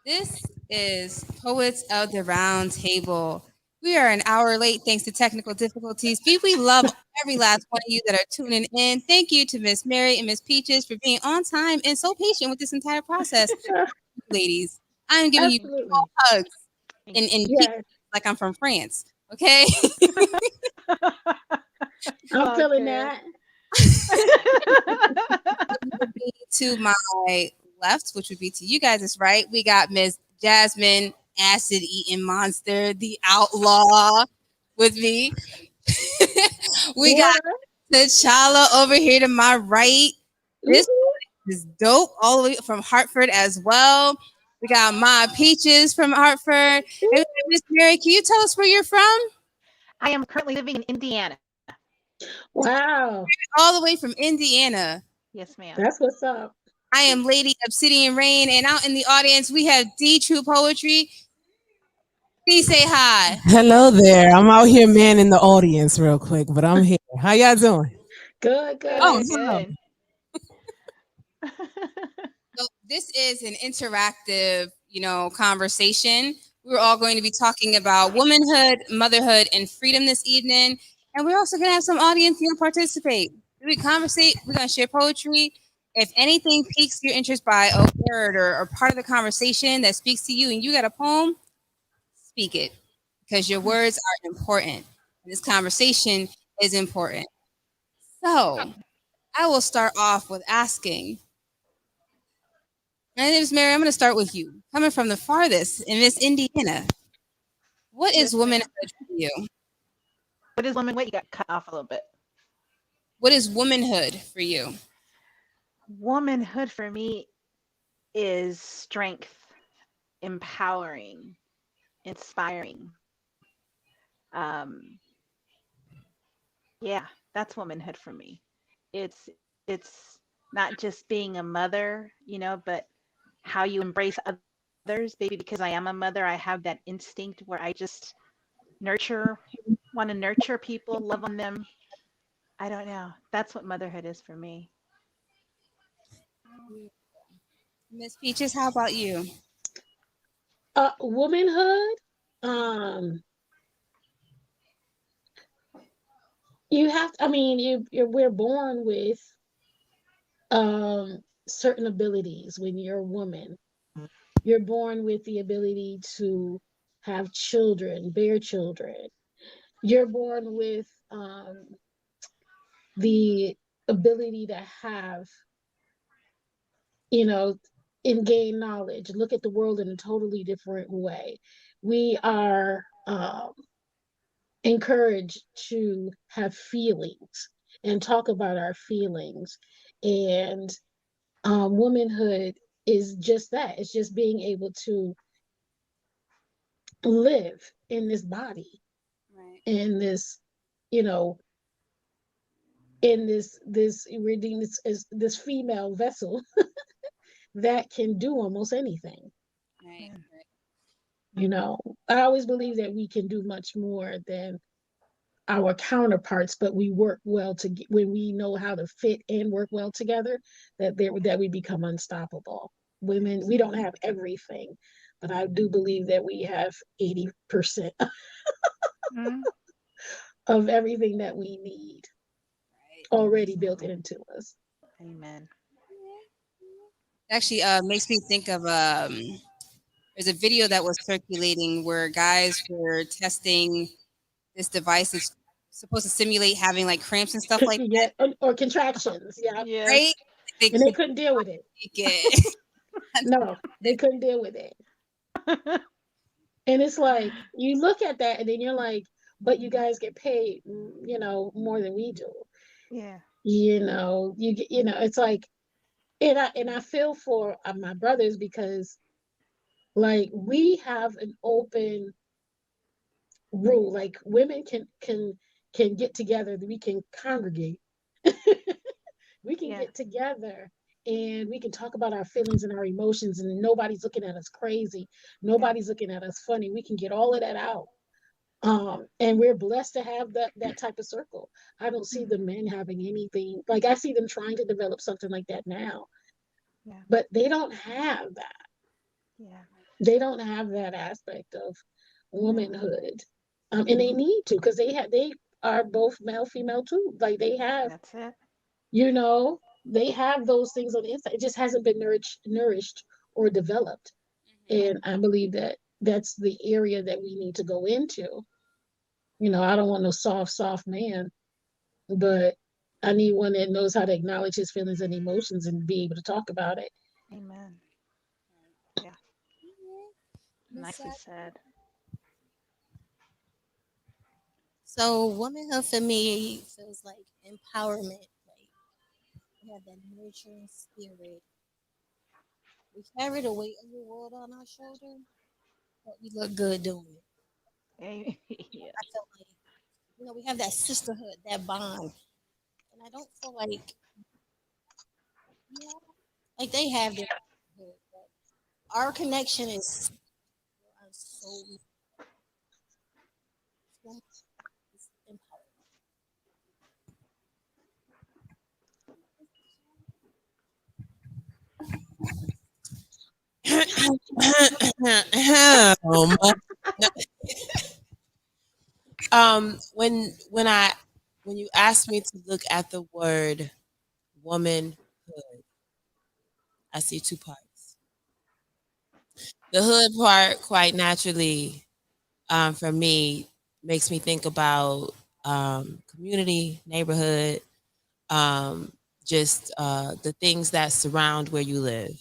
This is Poets of the Round Table. We are an hour late thanks to technical difficulties. We love every last one of you that are tuning in. Thank you to Miss Mary and Miss Peaches for being on time and so patient with this entire process. Ladies, I am giving you Absolutely. hugs Thank and, you. and Yes, like I'm from France. Okay. I'm Oh, feeling good. that. To my left, which would be to you guys, is right. We got Miss Jasmine, acid eating monster, the outlaw, with me. We got What? T'Challa over here to my right. This Mhm. is dope, all the way from Hartford as well. We got my Peaches from Hartford. And we got Miss Mary, can you tell us where you're from? I am currently living in Indiana. Wow, All the way from Indiana. Yes, ma'am. that's what's up. I am Lady Obsidian Rain, and out in the audience we have D True Poetry. D, say hi. Hello there. I'm out here manning the audience real quick, but I'm here. How y'all doing? Good, Oh, good. Good, no. good. So this is an interactive, conversation. We're all going to be talking about womanhood, motherhood, and freedom this evening, and we're also going to have some audience, participate. We conversate. We're going to share poetry. If anything piques your interest by a word or part of the conversation that speaks to you, and you got a poem, speak it because your words are important. And this conversation is important. So I will start off with asking. My name is Mary. I'm going to start with you. Coming from the farthest in Miss Indiana, what is Yes, womanhood ma'am. for you? What is woman? Wait, you got cut off a little bit. What is womanhood for you? Womanhood for me is strength, empowering, inspiring. Um, yeah, that's womanhood for me. It's not just being a mother, but how you embrace others. Maybe because I am a mother, I have that instinct where I just nurture, want to nurture people, love on them. I don't know. That's what motherhood is for me. Miss Peaches, how about you? Womanhood. Um, you have. I mean, we're born with certain abilities when you're a woman. You're born with the ability to have children, bear children. You're born with the ability to have, you know, and gain knowledge, look at the world in a totally different way. We are encouraged to have feelings and talk about our feelings. And womanhood is just that, it's just being able to live in this body, Right. in this, you know, in this reading this female vessel that can do almost anything. Right. Yeah. You know, I always believe that we can do much more than our counterparts, but we work well to when we know how to fit and work well together, that we become unstoppable. Women, we don't have everything, but I do believe that we have 80% Mm, of everything that we need Right. already built into us. amen. It actually makes me think of there's a video that was circulating where guys were testing this device that's supposed to simulate having like cramps and stuff like Yeah, or contractions. Yeah, right? Yes. They and they could couldn't deal with it. take it. No, they couldn't deal with it. And it's like you look at that, and then you're like, but you guys get paid, more than we do. Yeah. You get, it's like, and I feel for my brothers because like we have an open rule, like women can get together, we can congregate, we can Yeah. get together and we can talk about our feelings and our emotions, and nobody's looking at us crazy, Yeah. nobody's looking at us funny, we can get all of that out. And we're blessed to have that type of circle. I don't see the Hmm. men having anything like, I see them trying to develop something like that now, Yeah. but they don't have that. Yeah. They don't have that aspect of womanhood, and they need to because they are both male female too. Like they have, That's it. they have those things on the inside. It just hasn't been nourished or developed. And I believe that that's the area that we need to go into. I don't want no soft man, but I need one that knows how to acknowledge his feelings and emotions and be able to talk about it. Amen. Yeah. Miss Nicely Sab- said. So womanhood for me feels like empowerment. Like we have that nurturing spirit. We carry the weight of the world on our shoulder, but we look good doing it. Yeah. I feel like we have that sisterhood, that bond, and I don't feel like like they have their sisterhood, but our connection is so empowering. When you ask me to look at the word womanhood, I see two parts. The hood part, quite naturally, for me, makes me think about community, neighborhood, um, just the things that surround where you live.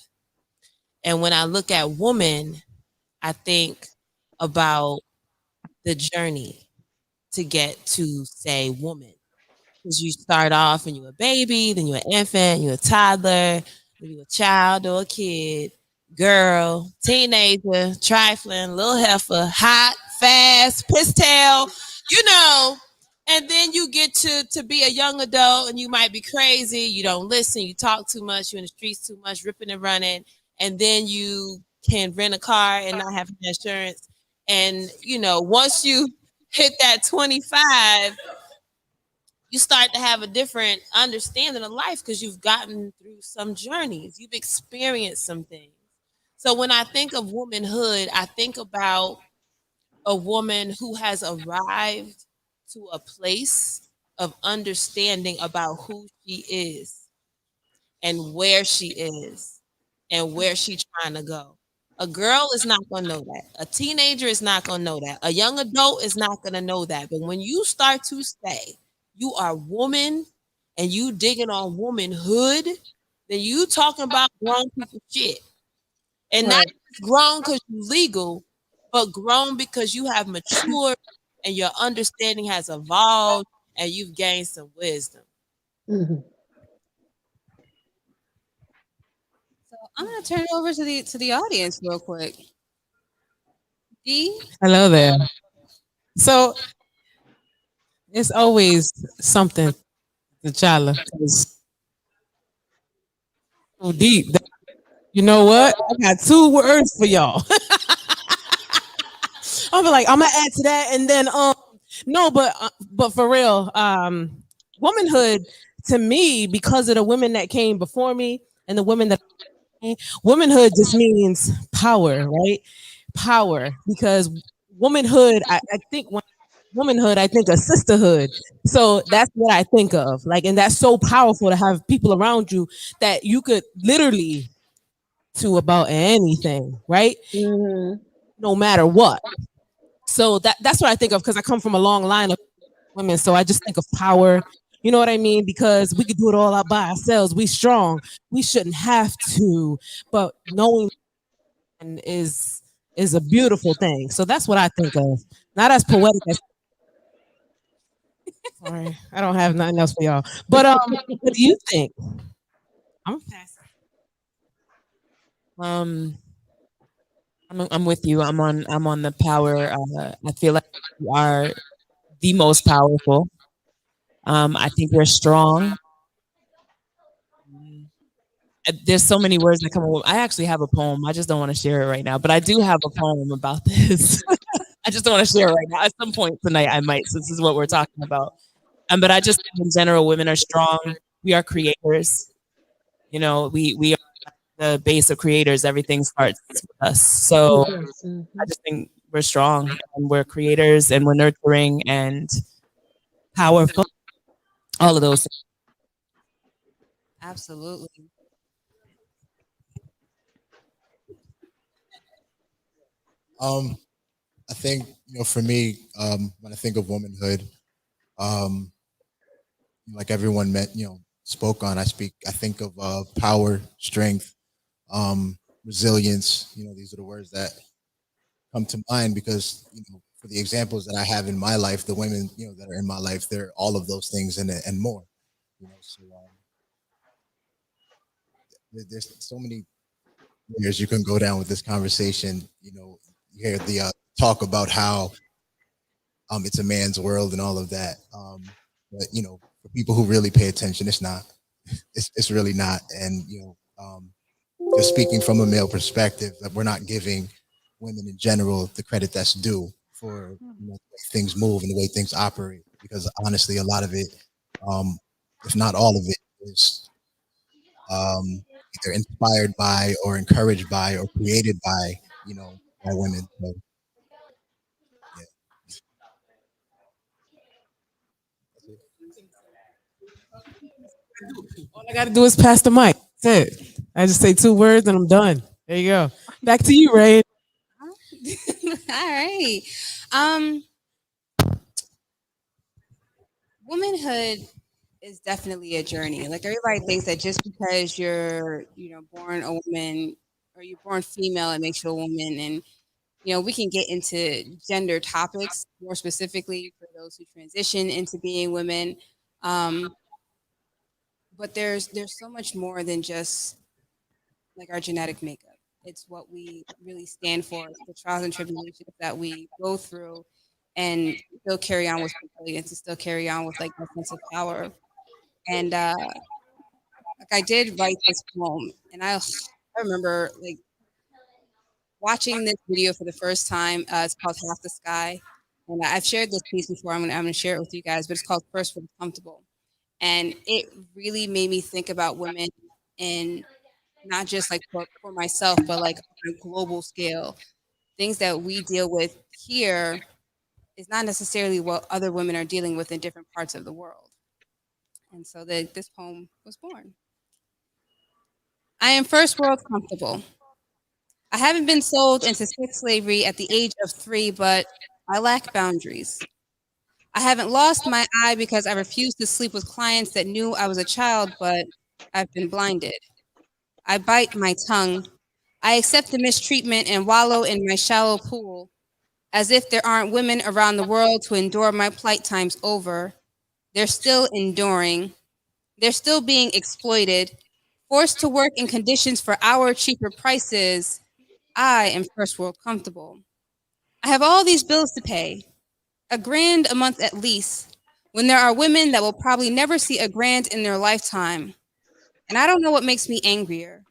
And when I look at woman, I think about the journey to get to say woman. Because you start off and you're a baby, then you're an infant, you're a toddler, then you're a child or a kid, girl, teenager, trifling, little heifer, hot, fast, piss tail, you know. And then you get to be a young adult and you might be crazy, you don't listen, you talk too much, you're in the streets too much, ripping and running, and then you can rent a car and not have insurance. And once you hit that 25, you start to have a different understanding of life because you've gotten through some journeys, you've experienced some things. So when I think of womanhood, I think about a woman who has arrived to a place of understanding about who she is and where she is and where she's trying to go. A girl is not going to know that. A teenager is not going to know that. A young adult is not going to know that. But when you start to say you are woman and you digging on womanhood, then you talking about grown people shit. And not Right. just grown because you legal, but grown because you have matured and your understanding has evolved and you've gained some wisdom. Hmm. So I'm gonna turn it over to the audience real quick. D. Hello there. So it's always something to Chala because so deep. You know what? I got two words for y'all. I'm like, I'm gonna add to that, and then no, but for real, womanhood to me because of the women that came before me and the women that womanhood just means power, right? Power because womanhood, I think when womanhood, I think of sisterhood. So that's what I think of. Like, and that's so powerful to have people around you that you could literally to about anything, right? Hmm. No matter what. So that's what I think of because I come from a long line of women. So I just think of power. You know what I mean? Because we could do it all out by ourselves. We strong. We shouldn't have to. But knowing is a beautiful thing. So that's what I think of. Not as poetic as sorry, I don't have nothing else for y'all. But what do you think? I'm fast. Um, I'm with you. I'm on the power. I feel like you are the most powerful. I think you're strong. Mm, there's so many words that come up. I actually have a poem. I just don't want to share it right now, but I do have a poem about this. I just don't want to share it right now. At some point tonight, I might, since this is what we're talking about. But I just think in general, women are strong. We are creators. We are. the base of creators, everything starts with us. So Yes. I just think we're strong and we're creators and we're nurturing and powerful. All of those. Absolutely. Um, I think for me, when I think of womanhood, um, like everyone met, spoke on, I think of power, strength, resilience. These are the words that come to mind because for the examples that I have in my life, the women that are in my life, they're all of those things and more. So there's so many layers you can go down with this conversation. You hear the talk about how it's a man's world and all of that. But for people who really pay attention, it's not. It's really not. And just speaking from a male perspective, that we're not giving women in general the credit that's due for the way things move and the way things operate. Because honestly, a lot of it, um, if not all of it, is either inspired by or encouraged by or created by women. So yeah, that's it. All I got to do is pass the mic. That's it. I just say two words and I'm done. There you go. Back to you, Ray. All right. Um, Womanhood is definitely a journey. Like everybody thinks that just because you're, born a woman or you're born female, it makes you a woman. And we can get into gender topics more specifically for those who transition into being women. Um, but there's so much more than just like our genetic makeup. It's what we really stand for, the trials and tribulations that we go through, and still carry on with resilience, and still carry on with like that sense of power. And like I did write this poem, and I remember like watching this video for the first time. It's called Half the Sky, and I've shared this piece before. I'm gonna share it with you guys, but it's called First for the Comfortable, and it really made me think about women in not just like for myself, but like on a global scale. Things that we deal with here is not necessarily what other women are dealing with in different parts of the world. And so this poem was born. I am first world comfortable. I haven't been sold into sex slavery at the age of 3, but I lack boundaries. I haven't lost my eye because I refused to sleep with clients that knew I was a child, but I've been blinded. I bite my tongue. I accept the mistreatment and wallow in my shallow pool, as if there aren't women around the world to endure my plight times over. They're still enduring. They're still being exploited, forced to work in conditions for our cheaper prices. I am first world comfortable. I have all these bills to pay, a grand a month at least, when there are women that will probably never see a grand in their lifetime. And I don't know what makes me angrier,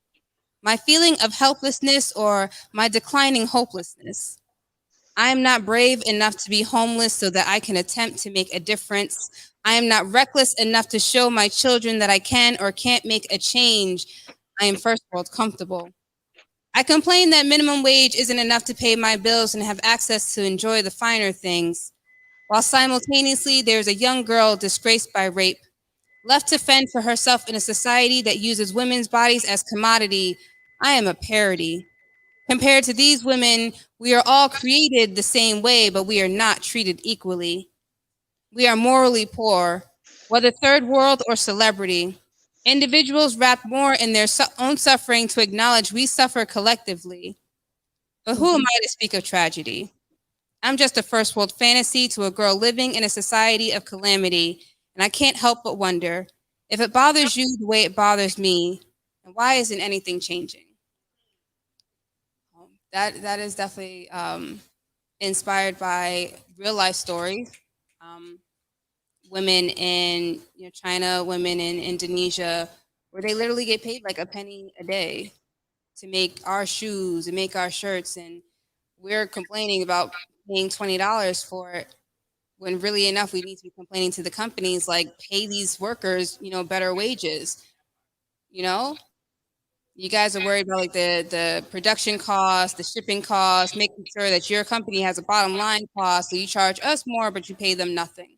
my feeling of helplessness or my declining hopelessness. I am not brave enough to be homeless so that I can attempt to make a difference. I am not reckless enough to show my children that I can or can't make a change. I am first world comfortable. I complain that minimum wage isn't enough to pay my bills and have access to enjoy the finer things, while simultaneously there's a young girl disgraced by rape, left to fend for herself in a society that uses women's bodies as commodity. I am a parody. Compared to these women, we are all created the same way, but we are not treated equally. We are morally poor, whether third world or celebrity. Individuals wrap more in their own suffering to acknowledge we suffer collectively. But who am Mhm. I to speak of tragedy? I'm just a first world fantasy to a girl living in a society of calamity, and I can't help but wonder if it bothers you the way it bothers me, and why isn't anything changing? That is definitely inspired by real life stories. Um, Women in China, women in Indonesia, where they literally get paid like a penny a day to make our shoes and make our shirts, and we're complaining about paying $20 for it when really enough we need to be complaining to the companies like pay these workers better wages. You know, You guys are worried about like the production costs, the shipping costs, making sure that your company has a bottom line cost. So you charge us more, but you pay them nothing.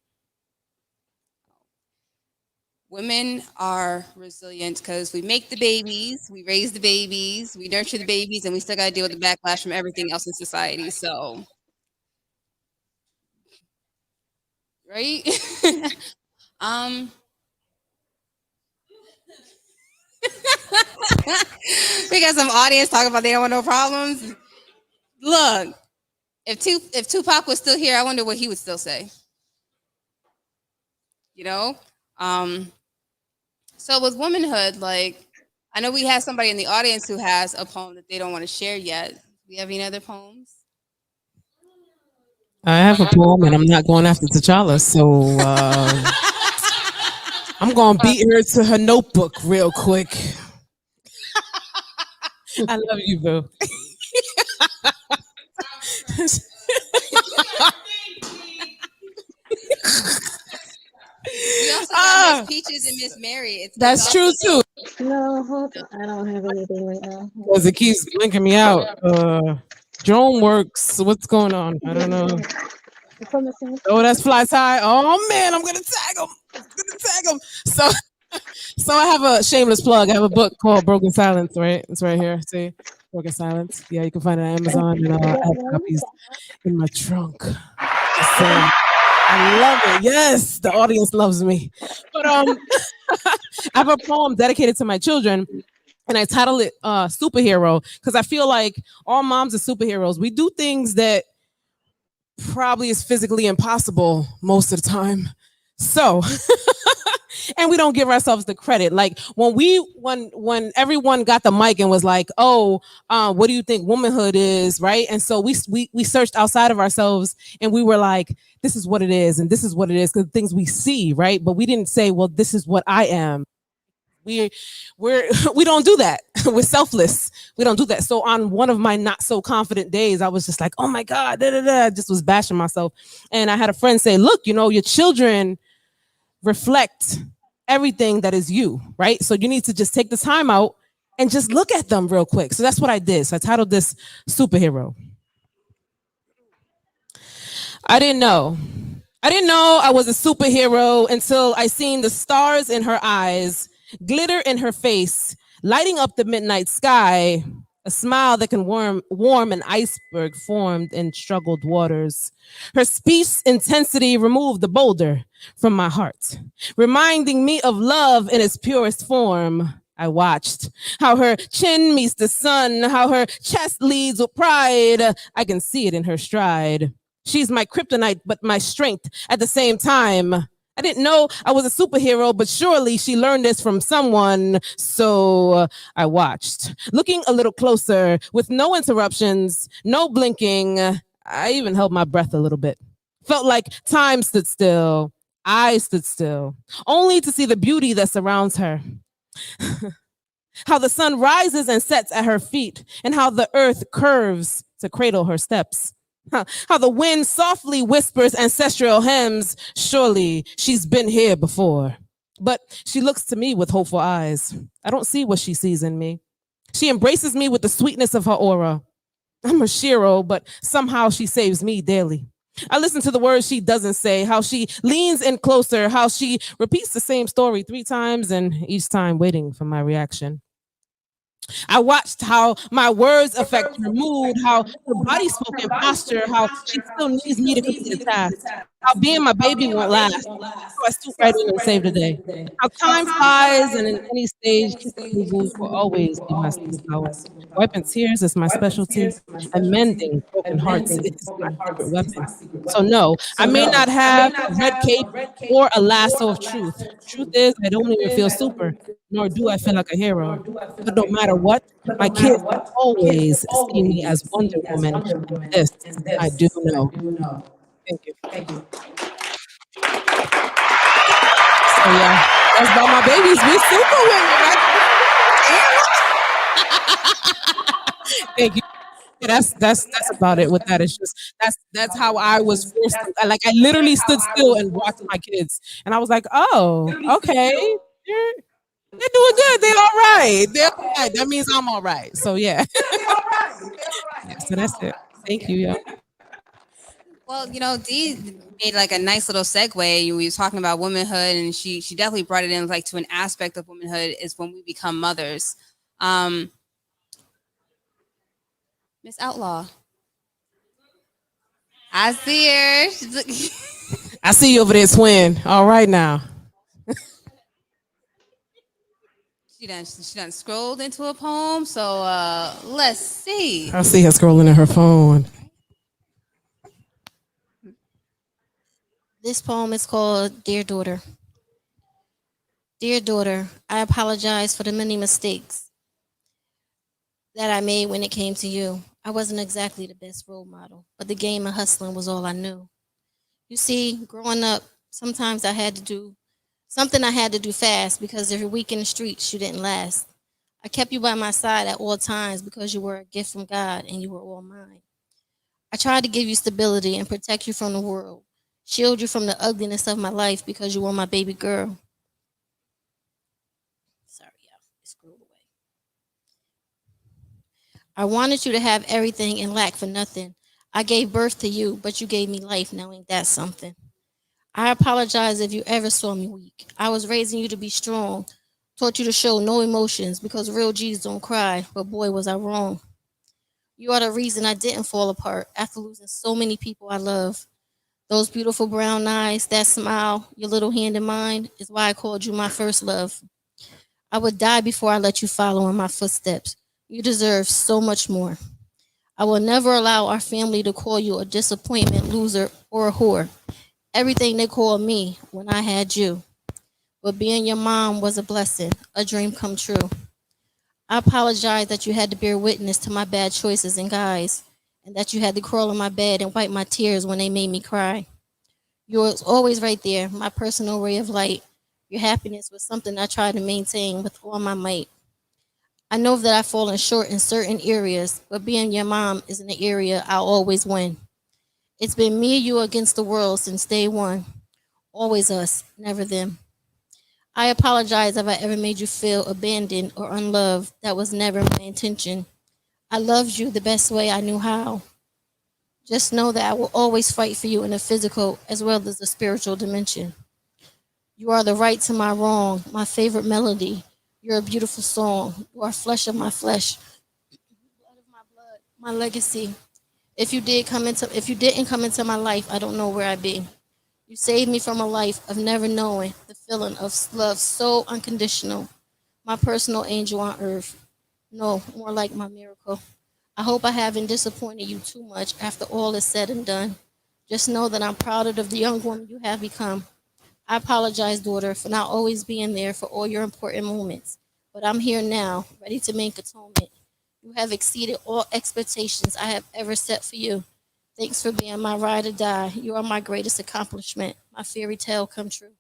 Women are resilient because we make the babies, we raise the babies, we nurture the babies, and we still got to deal with the backlash from everything else in society. So, right? um, we got some audience talking about they don't want no problems. Look, if Tupac was still here, I wonder what he would still say. You know. Um, so with womanhood, like I know we have somebody in the audience who has a poem that they don't want to share yet. Do we have any other poems? I have a poem, and I'm not going after T'Challa, so I'm gonna beat her to her notebook real quick. I love you, boo. We also got Miss Peaches and Miss Mary. That's true too, No, hold on. I don't have anything right now. because it keeps blinking me out. Drone works. What's going on? I don't know. From the same. Oh, that's Fly Tie. Oh man, I'm gonna tag him. I'm gonna tag him. So I have a shameless plug. I have a book called Broken Silence. Right, it's right here. See, Broken Silence. Yeah, you can find it on Amazon, and I have copies in my trunk. So I love it. Yes, the audience loves me. But I have a poem dedicated to my children, and I title it "Superhero" because I feel like all moms are superheroes. We do things that probably is physically impossible most of the time. So, and we don't give ourselves the credit. Like when everyone got the mic and was like, "Oh, what do you think womanhood is?" Right? And so we searched outside of ourselves and we were like, "This is what it is, and this is what it is," because things we see, right? But we didn't say, "Well, this is what I am." we we don't do that. We're selfless. We don't do that. So on one of my not so confident days, I was just like, oh my God, da, da, da. I just was bashing myself. And I had a friend say, look, your children reflect everything that is you, right? So you need to just take the time out and just look at them real quick. So that's what I did. So I titled this Superhero. I didn't know. I didn't know I was a superhero until I seen the stars in her eyes, glitter in her face, lighting up the midnight sky, a smile that can warm an iceberg formed in struggled waters. Her speech's intensity removed the boulder from my heart, reminding me of love in its purest form. I watched how her chin meets the sun, how her chest leads with pride. I can see it in her stride. She's my kryptonite, but my strength at the same time. I didn't know I was a superhero, but surely she learned this from someone. So I watched, looking a little closer with no interruptions, no blinking. I even held my breath a little bit. Felt like time stood still. I stood still, only to see the beauty that surrounds her. How the sun rises and sets at her feet, and how the earth curves to cradle her steps. How the wind softly whispers ancestral hymns. Surely she's been here before. But she looks to me with hopeful eyes. I don't see what she sees in me. She embraces me with the sweetness of her aura. I'm a Shiro, but somehow she saves me daily. I listen to the words she doesn't say, how she leans in closer, how she repeats the same story 3 times, and each time waiting for my reaction. I watched how my words affect her mood, how her body spoke in posture, how she still needs me to complete a task, how being my baby won't last. So I stoop right in and save the day. How time flies, and in any stage, kiss approvals will always be my superpower. Wiping tears is my specialty, and mending broken hearts is my secret weapon. So no, I may not have a red cape or a lasso of truth. Truth is, I don't even feel super, nor do I feel like a hero. But no matter what, my kids always see me as Wonder Woman. And this I do know. Thank you. So yeah, that's about my babies. We super women, right? Thank you. Yeah, that's about it with that. It's just that's how I was forced to, like I literally stood still and watched my kids. And I was like, oh, okay. They're doing good. They're all right. They're all right. That means I'm all right. So yeah. Yeah. So that's it. Thank you, y'all. Well, Dee made like a nice little segue. We was talking about womanhood, and she definitely brought it in like to an aspect of womanhood is when we become mothers. Um, Miss Outlaw, I see her. I see you over there, twin. All right now. She done scrolled into a poem. So let's see. I see her scrolling at her phone. This poem is called Dear Daughter. Dear daughter, I apologize for the many mistakes that I made when it came to you. I wasn't exactly the best role model, but the game of hustling was all I knew. You see, growing up, sometimes I had to do something I had to do fast because every week in the streets, you didn't last. I kept you by my side at all times because you were a gift from God and you were all mine. I tried to give you stability and protect you from the world, shield you from the ugliness of my life because you were my baby girl. Sorry, yeah, it scrolled away. I wanted you to have everything and lack for nothing. I gave birth to you, but you gave me life. Now ain't that something? I apologize if you ever saw me weak. I was raising you to be strong, taught you to show no emotions because real G's don't cry, but boy, was I wrong. You are the reason I didn't fall apart after losing so many people I love. Those beautiful brown eyes, that smile, your little hand in mine is why I called you my first love. I would die before I let you follow in my footsteps. You deserve so much more. I will never allow our family to call you a disappointment, loser, or a whore. Everything they called me when I had you. But being your mom was a blessing, a dream come true. I apologize that you had to bear witness to my bad choices and guys, and that you had to crawl on my bed and wipe my tears when they made me cry. You were always right there, my personal ray of light. Your happiness was something I tried to maintain with all my might. I know that I've fallen short in certain areas, but being your mom is an area I'll always win. It's been me and you against the world since day one. Always us, never them. I apologize if I ever made you feel abandoned or unloved. That was never my intention. I loved you the best way I knew how. Just know that I will always fight for you in the physical as well as the spiritual dimension. You are the right to my wrong, my favorite melody. You're a beautiful song. You are flesh of my flesh, blood of my blood, my legacy. If you didn't come into my life, I don't know where I'd be. You saved me from a life of never knowing the feeling of love so unconditional. My personal angel on earth. No, more like my miracle. I hope I haven't disappointed you too much after all is said and done. Just know that I'm proud of the young woman you have become. I apologize, daughter, for not always being there for all your important moments. But I'm here now, ready to make atonement. You have exceeded all expectations I have ever set for you. Thanks for being my ride or die. You are my greatest accomplishment, my fairy tale come true.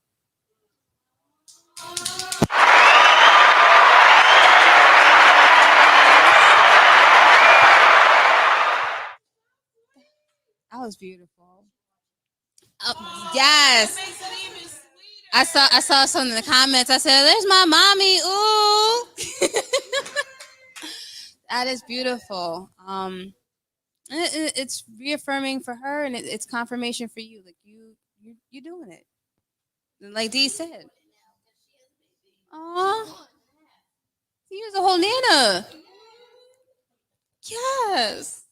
That was beautiful. Oh, yes. I saw something in the comments. I said, "There's my mommy." Ooh, that is beautiful. And it's reaffirming for her, and it's confirmation for you. Like you doing it. And like Dee said. Aw, you was a whole Nana. Yes.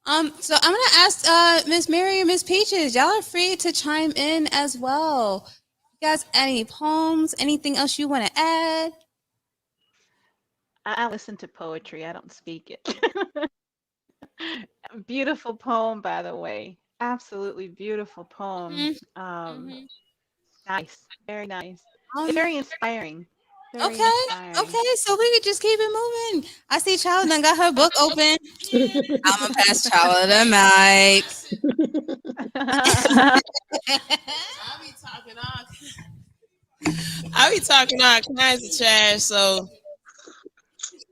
So I'm gonna ask Miss Mary and Miss Peaches. Y'all are free to chime in as well. You guys, any poems? Anything else you want to add? I listen to poetry. I don't speak it. Beautiful poem, by the way. Absolutely beautiful poem. Mm-hmm. Mm-hmm. Nice. Very nice. It's Um. very inspiring. Very Okay. inspiring. Okay. So we could just keep it moving. I see Child done got her book open. I'm gonna pass Child the mic. I be talking I be talking all kinds of trash, so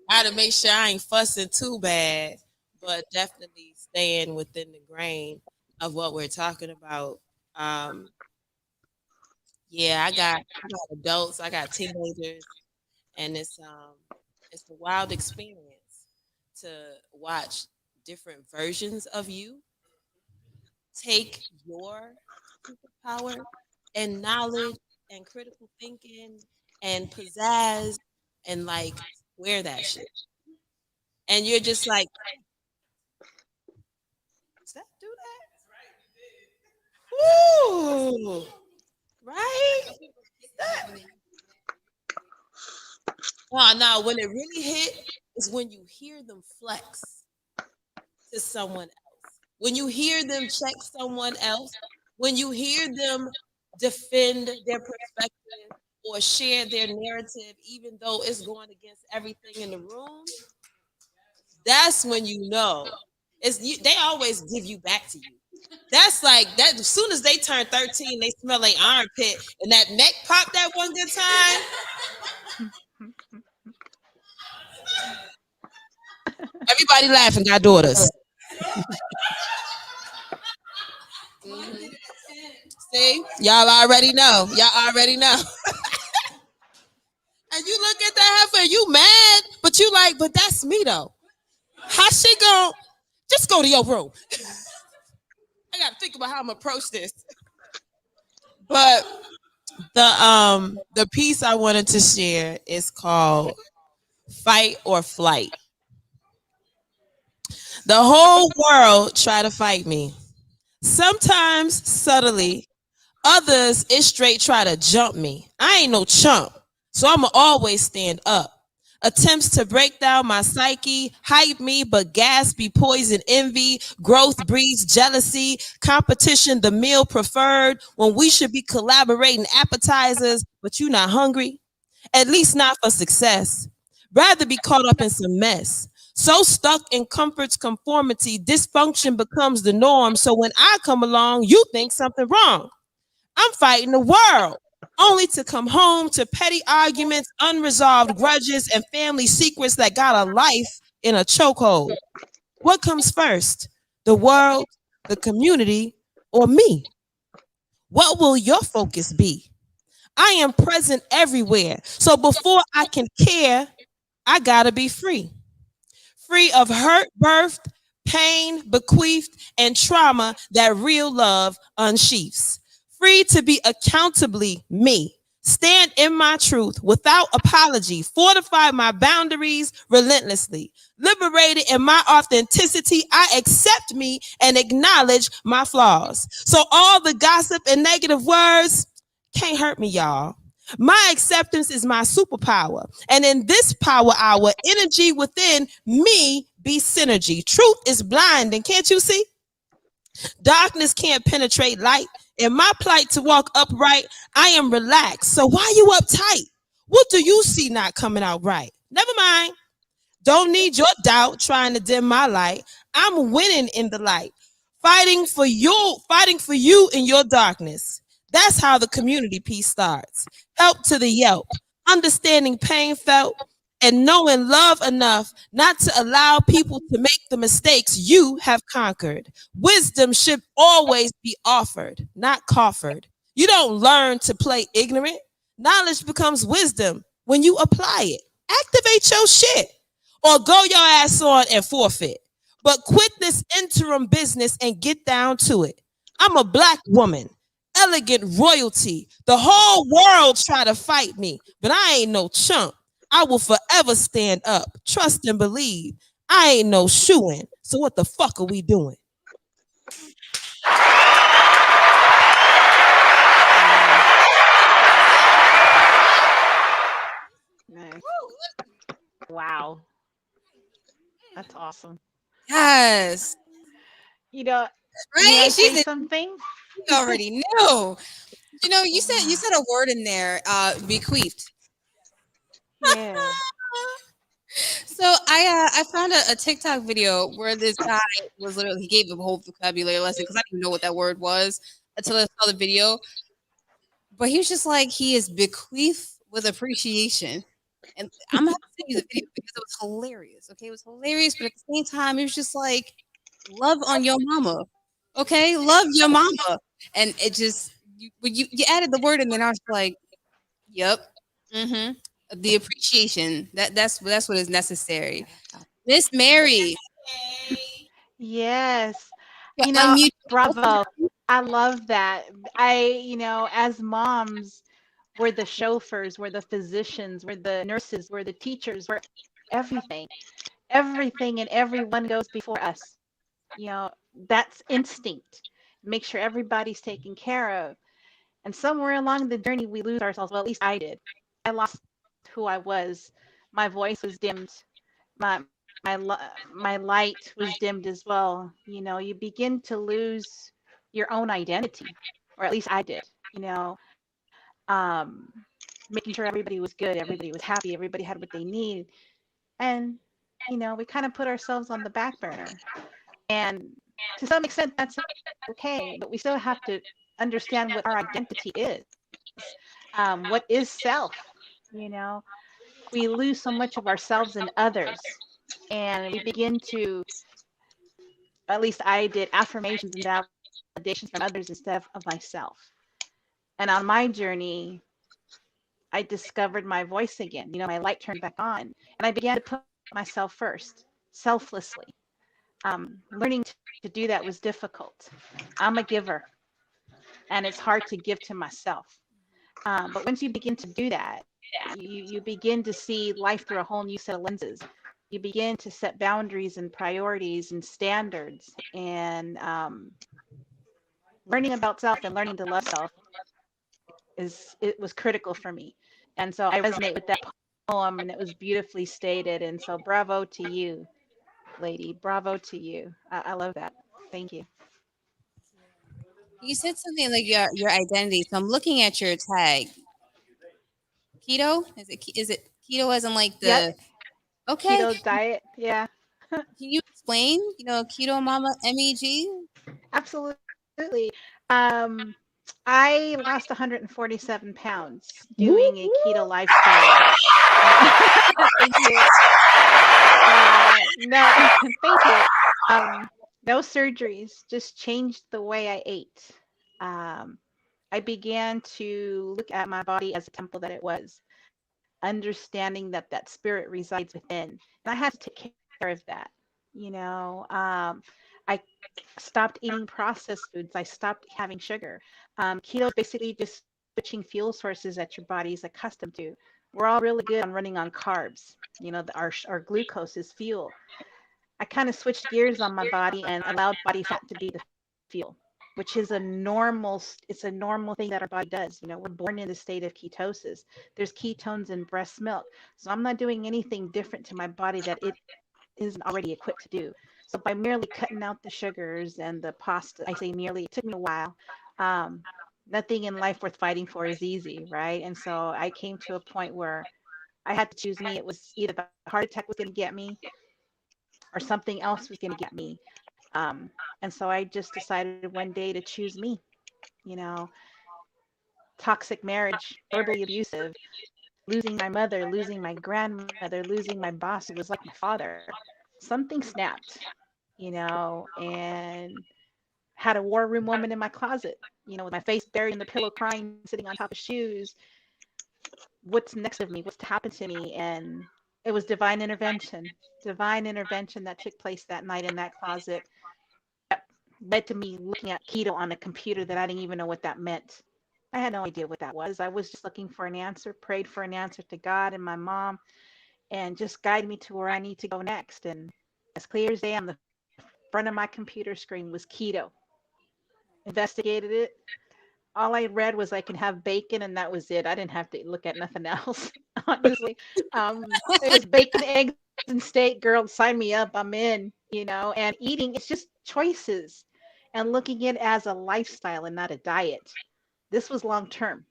I had to make sure I ain't fussing too bad, but definitely staying within the grain of what we're talking about. Um, Yeah, I got adults, I got teenagers, and it's a wild experience to watch different versions of you take your superpower and knowledge and critical thinking and pizzazz and like wear that shit. And you're just like, does that do that? Ooh, right? No, when it really hit is when you hear them flex to someone else. When you hear them check someone else, when you hear them defend their perspective or share their narrative, even though it's going against everything in the room, that's when you know. They always give you back to you. That's like that. As soon as they turn 13, they smell like armpit, and that neck pop that one good time. Everybody laughing, got daughters. Mhm. See, y'all already know. Y'all already know. And you look at that heifer, and you mad, but you like, but that's me though. How she gon' just go to your room? I gotta think about how I'm gonna approach this. But the piece I wanted to share is called Fight or Flight. The whole world try to fight me. Sometimes subtly, others it straight try to jump me. I ain't no chump, so I'ma always stand up. Attempts to break down my psyche, hype me, but gas be poison envy. Growth breeds jealousy, competition the meal preferred when we should be collaborating appetizers, but you not hungry. At least not for success. Rather be caught up in some mess. So stuck in comfort's conformity, dysfunction becomes the norm. So when I come along, you think something wrong. I'm fighting the world, only to come home to petty arguments, unresolved grudges, and family secrets that got a life in a chokehold. What comes first? The world, the community, or me? What will your focus be? I am present everywhere. So before I can care, I gotta be free. Free of hurt, birthed, pain, bequeathed, and trauma that real love unsheaths. Free to be accountably me. Stand in my truth without apology. Fortify my boundaries relentlessly. Liberated in my authenticity, I accept me and acknowledge my flaws. So all the gossip and negative words can't hurt me, y'all. My acceptance is my superpower. And in this power hour, energy within me be synergy. Truth is blinding. Can't you see? Darkness can't penetrate light. In my plight to walk upright, I am relaxed. So why you uptight? What do you see not coming out right? Never mind. Don't need your doubt trying to dim my light. I'm winning in the light. Fighting for you in your darkness. That's how the community piece starts. Help to the yelp. Understanding pain felt and knowing love enough not to allow people to make the mistakes you have conquered. Wisdom should always be offered, not coffered. You don't learn to play ignorant. Knowledge becomes wisdom when you apply it. Activate your shit or go your ass on and forfeit. But quit this interim business and get down to it. I'm a black woman, elegant royalty. The whole world try to fight me, but I ain't no chump. I will forever stand up, trust and believe. I ain't no shoo-in. So what the fuck are we doing? Nice. Wow. That's awesome. Yes. You know, may Right? I say something? You already knew. You know, you said a word in there, bequeathed. Yeah. So I found a TikTok video where this guy was literally he gave a whole vocabulary lesson because I didn't even know what that word was until I saw the video. But he was just like he is bequeathed with appreciation, and I'm gonna have to send you the video because it was hilarious. Okay, it was hilarious, but at the same time, it was just like love on your mama. Okay, love your mama, and it just you added the word, and then I was like, "Yep, mm-hmm." The appreciation that's what is necessary. Miss Mary, Yes. yeah, You unmute. know, bravo. I love that. As moms, we're the chauffeurs, we're the physicians, we're the nurses, we're the teachers, we're everything. Everything and everyone goes before us. That's instinct. Make sure everybody's taken care of. And somewhere along the journey, we lose ourselves. Well, at least I did. I lost who I was. My voice was dimmed. My light was dimmed as well. You begin to lose your own identity, or at least I did. Um, Making sure everybody was good, everybody was happy, everybody had what they need, and we kind of put ourselves on the back burner. And to some extent, that's okay, but we still have to understand what our identity is. What is self? You know, we lose so much of ourselves in others, and we begin to, at least I did, affirmations and validations from others instead of myself. And on my journey, I discovered my voice again. My light turned back on, and I began to put myself first, selflessly. Learning to do that was difficult. I'm a giver, and it's hard to give to myself. But once you begin to do that, you begin to see life through a whole new set of lenses. You begin to set boundaries and priorities and standards, and learning about self and learning to love self it was critical for me. And so I resonate with that poem, and it was beautifully stated. And so bravo to you, lady. Bravo to you. I love that. Thank you. You said something like your identity. So I'm looking at your tag. Keto? Is it keto as in like Yep. the okay? Keto diet. Yeah, Can you explain? Keto Mama MEG. absolutely. Um, I lost 147 pounds Woo, doing a woo. keto lifestyle. Thank you. No, thank you. No surgeries, just changed the way I ate. Um, I began to look at my body as a temple that it was, understanding that that spirit resides within. And I had to take care of that. I stopped eating processed foods. I stopped having sugar. Keto is basically just switching fuel sources that your body is accustomed to. We're all really good on running on carbs. Our glucose is fuel. I kind of switched gears on my body and allowed body fat to be the fuel, which is it's a normal thing that our body does. We're born in the state of ketosis. There's ketones in breast milk. So I'm not doing anything different to my body that it isn't already equipped to do. So by merely cutting out the sugars and the pasta, I say merely, it took me a while. Um, Nothing in life worth fighting for is easy, right? And so I came to a point where I had to choose me. It was either the heart attack was going to get me or something else was going to get me. And so I just decided one day to choose me. You know, Toxic marriage, verbally abusive, losing my mother, losing my grandmother, losing my boss who was like my father. Something snapped, and had a war room woman in my closet, with my face buried in the pillow, crying, sitting on top of shoes. What's next of me? What's to happen to me? And it was divine intervention that took place that night in that closet that led to me looking at keto on a computer that I didn't even know what that meant. I had no idea what that was. I was just looking for an answer, prayed for an answer to God and my mom, and just guide me to where I need to go next. And as clear as day on the front of my computer screen was keto. Investigated it. All I read was I can have bacon, and that was it. I didn't have to look at nothing else, honestly. It was bacon, eggs, and steak. Girl, sign me up. I'm in. And eating, it's just choices and looking at it as a lifestyle and not a diet. This was long term.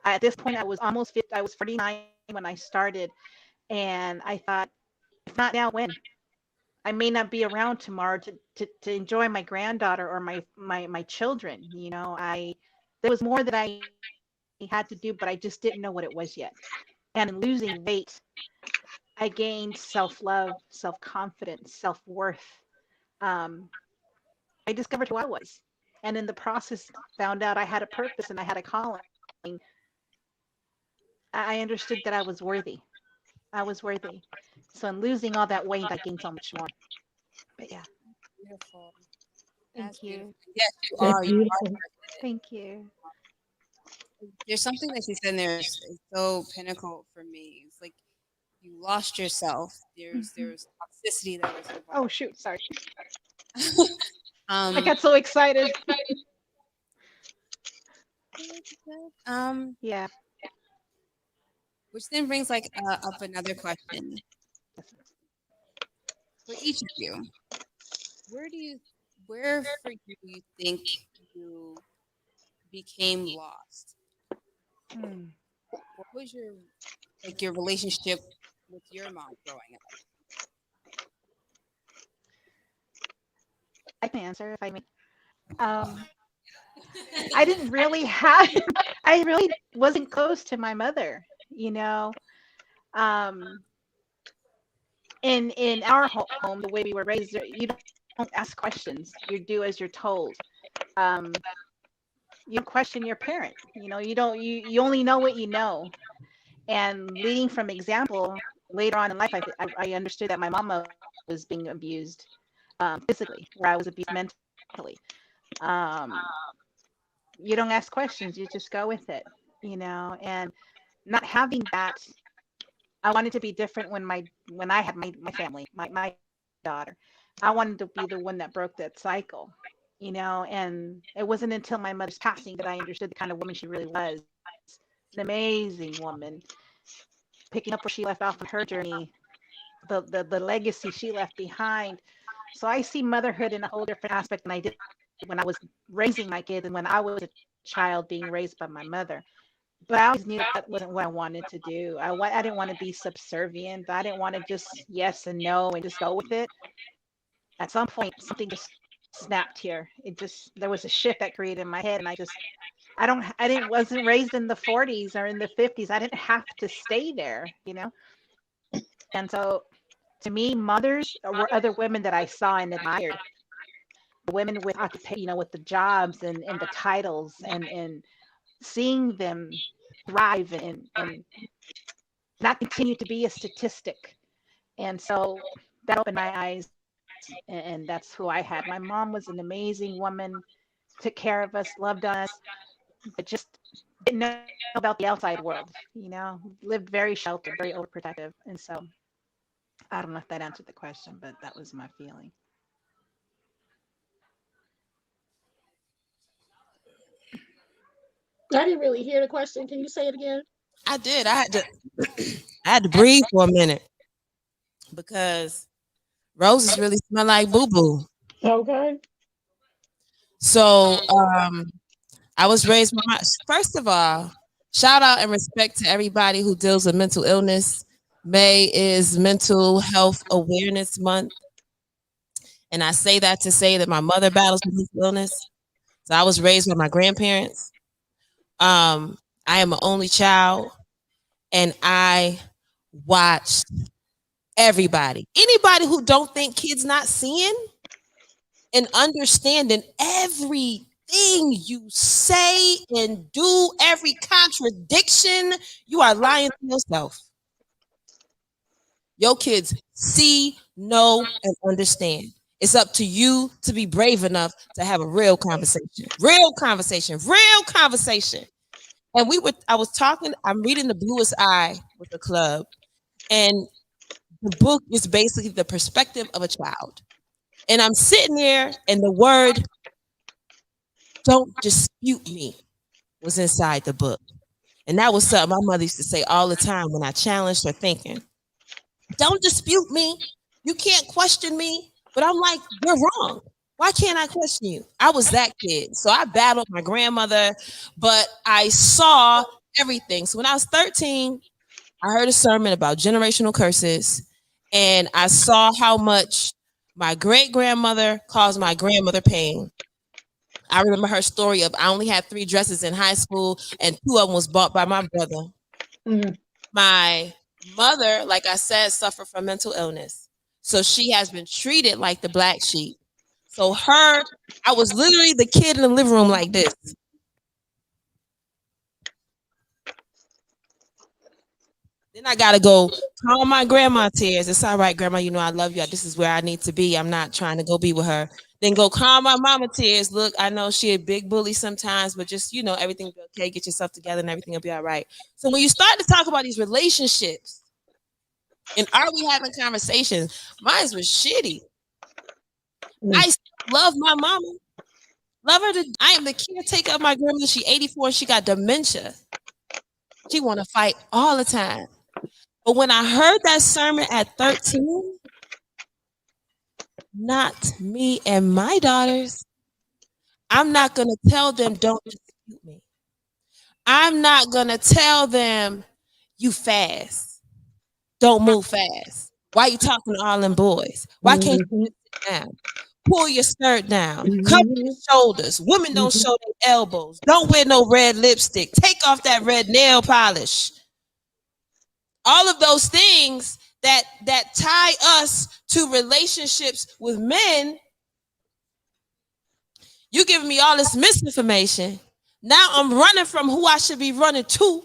At this point, I was almost 50, I was 49 when I started. And I thought, if not now, when? I may not be around tomorrow to enjoy my granddaughter or my children. There was more that I had to do, but I just didn't know what it was yet. And in losing weight, I gained self-love, self-confidence, self-worth. Um, I discovered who I was. and in the process found out I had a purpose and I had a calling. I understood that I was worthy. I was worthy. So in losing all that weight, I gained so much more. But yeah, Beautiful. That's thank beautiful. you. Yes, you That's are. You beautiful. Thank you. there's something that you said in there is so pinnacle for me. It's like you lost yourself. Hmm. There's toxicity that was Oh involved. shoot, sorry. I um got so excited. um Yeah. which then brings like up another question for each of you. Where do you where for you do you think you became lost? Hmm. What was your like your relationship with your mom growing up? I can answer if I may. Um, I didn't really have. I really wasn't close to my mother. You know, um, in our home, the way we were raised, you don't ask questions. You do as you're told. Um, you don't question your parent. You know, you don't. You only know what you know. And leading from example, later on in life, I understood that my mama was being abused physically, where I was abused mentally. Um, you don't ask questions, you just go with it, you know. And not having that, I wanted to be different when I had my family, my daughter. I wanted to be the one that broke that cycle, you know. And it wasn't until my mother's passing that I understood the kind of woman she really was. An amazing woman, picking up where she left off on her journey, the legacy she left behind. So I see motherhood in a whole different aspect than I did when I was raising my kids and when I was a child being raised by my mother. But I always knew that that wasn't what I wanted to do. I didn't want to be subservient. I didn't want to just yes and no and just go with it. At some point, something just snapped here. It just there was a shift that created in my head, and I didn't wasn't raised in the 40s or in the 50s. I didn't have to stay there, you know. And so to me, mothers were other women that I saw and admired. The women with occupation, you know, with the jobs and the titles and seeing them thrive and not continue to be a statistic. And so that opened my eyes, and that's who I had. My mom was an amazing woman, took care of us, loved on us, but just didn't know about the outside world, you know, lived very sheltered, very overprotective. And so I don't know if that answered the question, but that was my feeling. I didn't really hear the question. Can you say it again? I did. I had to breathe for a minute because roses really smell like boo boo. Okay. So I was raised by my first of all, shout out and respect to everybody who deals with mental illness. May is Mental Health Awareness Month. And I say that to say that my mother battles with mental illness. So I was raised by my grandparents. Um, I am an only child and I watched everybody. Anybody who don't think kids not seeing and understanding everything you say and do, every contradiction, you are lying to yourself. Your kids see, know, and understand. It's up to you to be brave enough to have a real conversation. Real conversation. Real conversation. And I was talking, I'm reading The Bluest Eye with the club. And the book is basically the perspective of a child. And I'm sitting there, and the word "don't dispute me" was inside the book. And that was something my mother used to say all the time when I challenged her thinking. Don't dispute me. You can't question me. But I'm like, you're wrong. Why can't I question you? I was that kid. So I battled my grandmother, but I saw everything. So when I was 13, I heard a sermon about generational curses, and I saw how much my great grandmother caused my grandmother pain. I remember her story of I only had 3 dresses in high school, and 2 of them was bought by my brother. Mm. My mother, like I said, suffered from mental illness. So she has been treated like the black sheep. So I was literally the kid in the living room like this. Then I gotta go calm my grandma tears. It's all right, grandma. You know I love you. This is where I need to be. I'm not trying to go be with her. Then go calm my mama tears. Look, I know she a big bully sometimes, but just everything will be okay. Get yourself together, and everything will be all right. So when you start to talk about these relationships, and are we having conversations? Mine was shitty. Mm. I still love my mama. Love her to. I am the caretaker of my grandmother. She 84. She got dementia. She want to fight all the time. But when I heard that sermon at 13, not me and my daughters, I'm not going to tell them don't dispute me. I'm not going to tell them you fast. Don't move fast. Why you talking to all them boys? Why can't you Mhm. just sit down? Pull your skirt down. Cover your Mhm. shoulders. Women don't Mhm. show their elbows. Don't wear no red lipstick. Take off that red nail polish. All of those things that tie us to relationships with men. You giving me all this misinformation. Now I'm running from who I should be running to.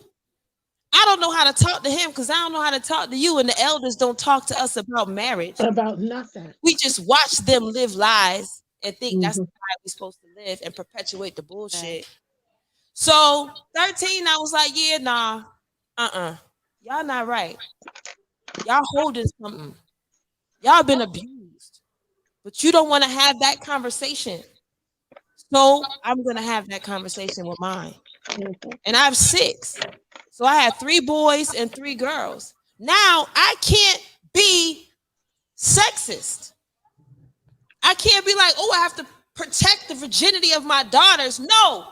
I don't know how to talk to him because I don't know how to talk to you, and the elders don't talk to us about marriage. About nothing. We just watch them live lies and think that's the Mhm. way we're supposed to live and perpetuate the Right. bullshit. So 13, I was like, yeah, nah, y'all not right. Y'all holding something. Y'all been abused, but you don't want to have that conversation. So I'm gonna have that conversation with mine. Mhm. And I have six. So I had three boys and three girls. Now I can't be sexist. I can't be like, oh, I have to protect the virginity of my daughters. No,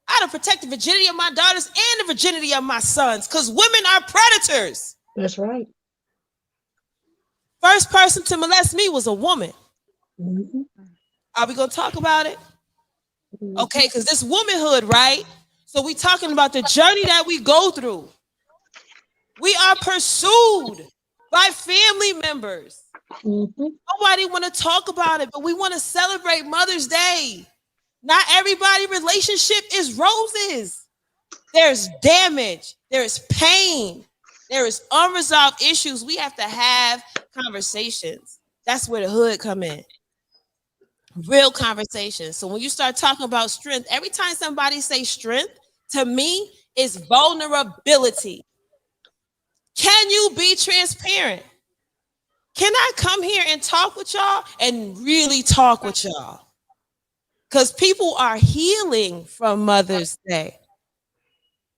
I have to protect the virginity of my daughters and the virginity of my sons because women are predators. That's right. First person to molest me was a woman. Mhm. Are we going to talk about it? Mhm. Okay, because this womanhood, right? So we talking about the journey that we go through. We are pursued by family members. Mhm. Nobody want to talk about it, but we want to celebrate Mother's Day. Not everybody relationship is roses. There's damage, there's pain, there is unresolved issues. We have to have conversations. That's where the hood come in. Real conversations. So when you start talking about strength, every time somebody say strength, to me is vulnerability. Can you be transparent? Can I come here and talk with y'all and really talk with y'all? Because people are healing from Mother's Day.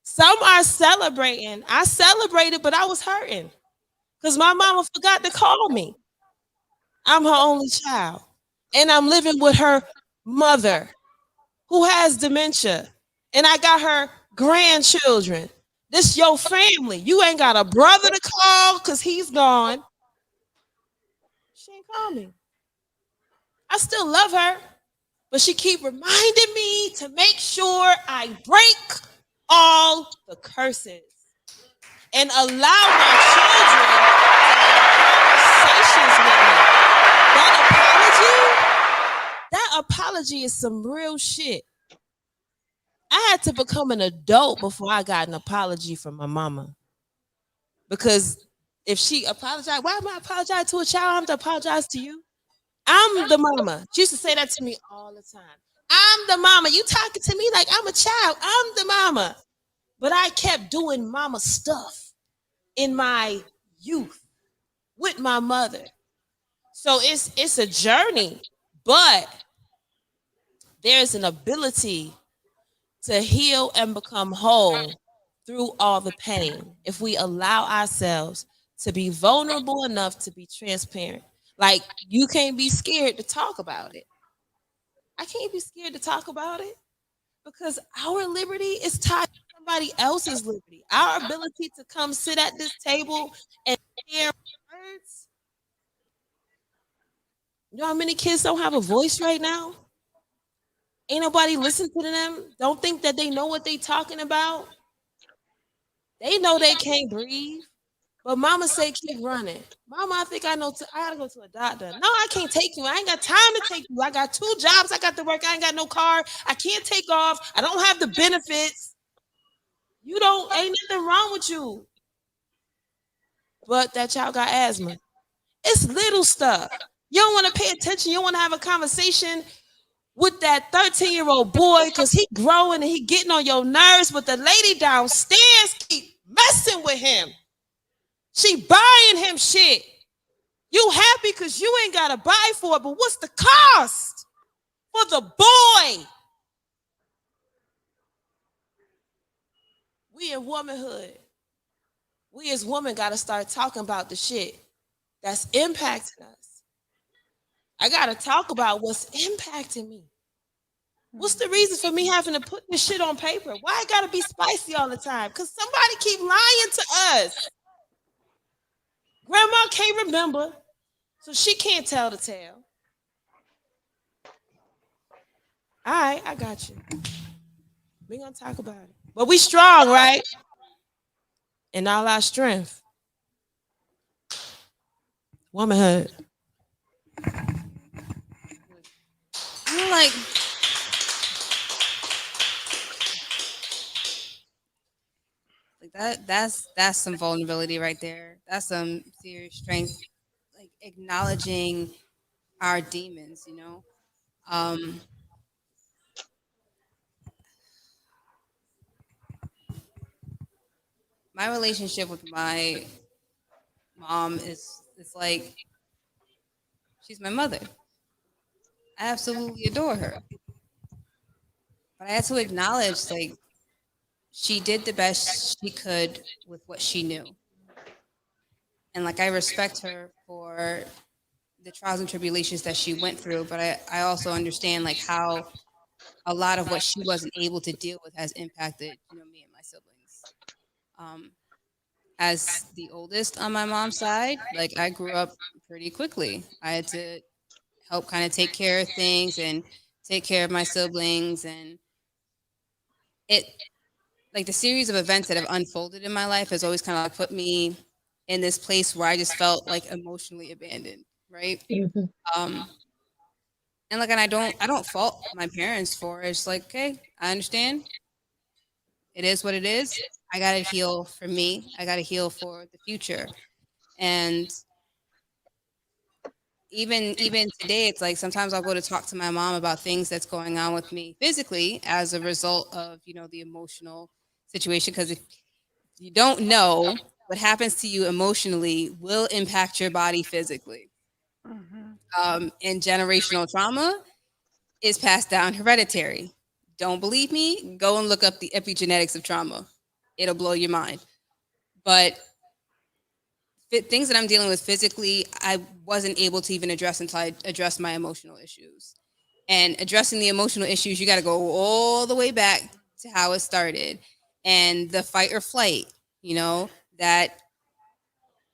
Some are celebrating. I celebrated, but I was hurting because my mama forgot to call me. I'm her only child. And I'm living with her mother who has dementia. And I got her grandchildren. This your family. You ain't got a brother to call because he's gone. She ain't call me. I still love her, but she keep reminding me to make sure I break all the curses and allow my children to have conversations with me. That apology is some real shit. I had to become an adult before I got an apology from my mama. Because if she apologized, why am I apologizing to a child? I have to apologize to you. I'm the mama. She used to say that to me all the time. I'm the mama. You talking to me like I'm a child. I'm the mama. But I kept doing mama stuff in my youth with my mother. So it's a journey, but there's an ability to heal and become whole through all the pain if we allow ourselves to be vulnerable enough to be transparent. Like you can't be scared to talk about it. I can't be scared to talk about it because our liberty is tied to somebody else's liberty. Our ability to come sit at this table and share words. You know how many kids don't have a voice right now? Ain't nobody listen to them. Don't think that they know what they talking about. They know they can't breathe. But mama say keep running. Mama, I think I know. I gotta go to a doctor. No, I can't take you. I ain't got time to take you. I got 2 jobs. I got to work. I ain't got no car. I can't take off. I don't have the benefits. You don't. Ain't nothing wrong with you. But that child got asthma. It's little stuff. You don't want to pay attention. You don't want to have a conversation with that 13-year-old boy because he growing and he getting on your nerves. But the lady downstairs keep messing with him. She buying him shit. You happy because you ain't got to buy for it, but what's the cost for the boy? We in womanhood. We as women got to start talking about the shit that's impacting us. I got to talk about what's impacting me. What's the reason for me having to put this shit on paper? Why it got to be spicy all the time? Because somebody keep lying to us. Grandma can't remember, so she can't tell the tale. All right, I got you. We're going to talk about it. But we strong, right? In all our strength. Womanhood. I'm like, that's some vulnerability right there. That's some serious strength. Like acknowledging our demons, you know. Um, my relationship with my mom is it's like she's my mother. I absolutely adore her. But I had to acknowledge like she did the best she could with what she knew. And like I respect her for the trials and tribulations that she went through, but I also understand like how a lot of what she wasn't able to deal with has impacted, me and my siblings. Um, as the oldest on my mom's side, like I grew up pretty quickly. I had to help kind of take care of things and take care of my siblings, and it like the series of events that have unfolded in my life has always kind of like put me in this place where I just felt like emotionally abandoned, right? Mhm. Um, and I don't fault my parents for it. It's like, okay, I understand. It is what it is. I gotta heal for me. I gotta heal for the future. And even today, it's like sometimes I'll go to talk to my mom about things that's going on with me physically as a result of the emotional situation. Because if you don't know what happens to you emotionally will impact your body physically. Mhm. And generational trauma is passed down hereditary. Don't believe me? Go and look up the epigenetics of trauma. It'll blow your mind. But things that I'm dealing with physically, I wasn't able to even address until I addressed my emotional issues. And addressing the emotional issues, you got to go all the way back to how it started and the fight or flight, that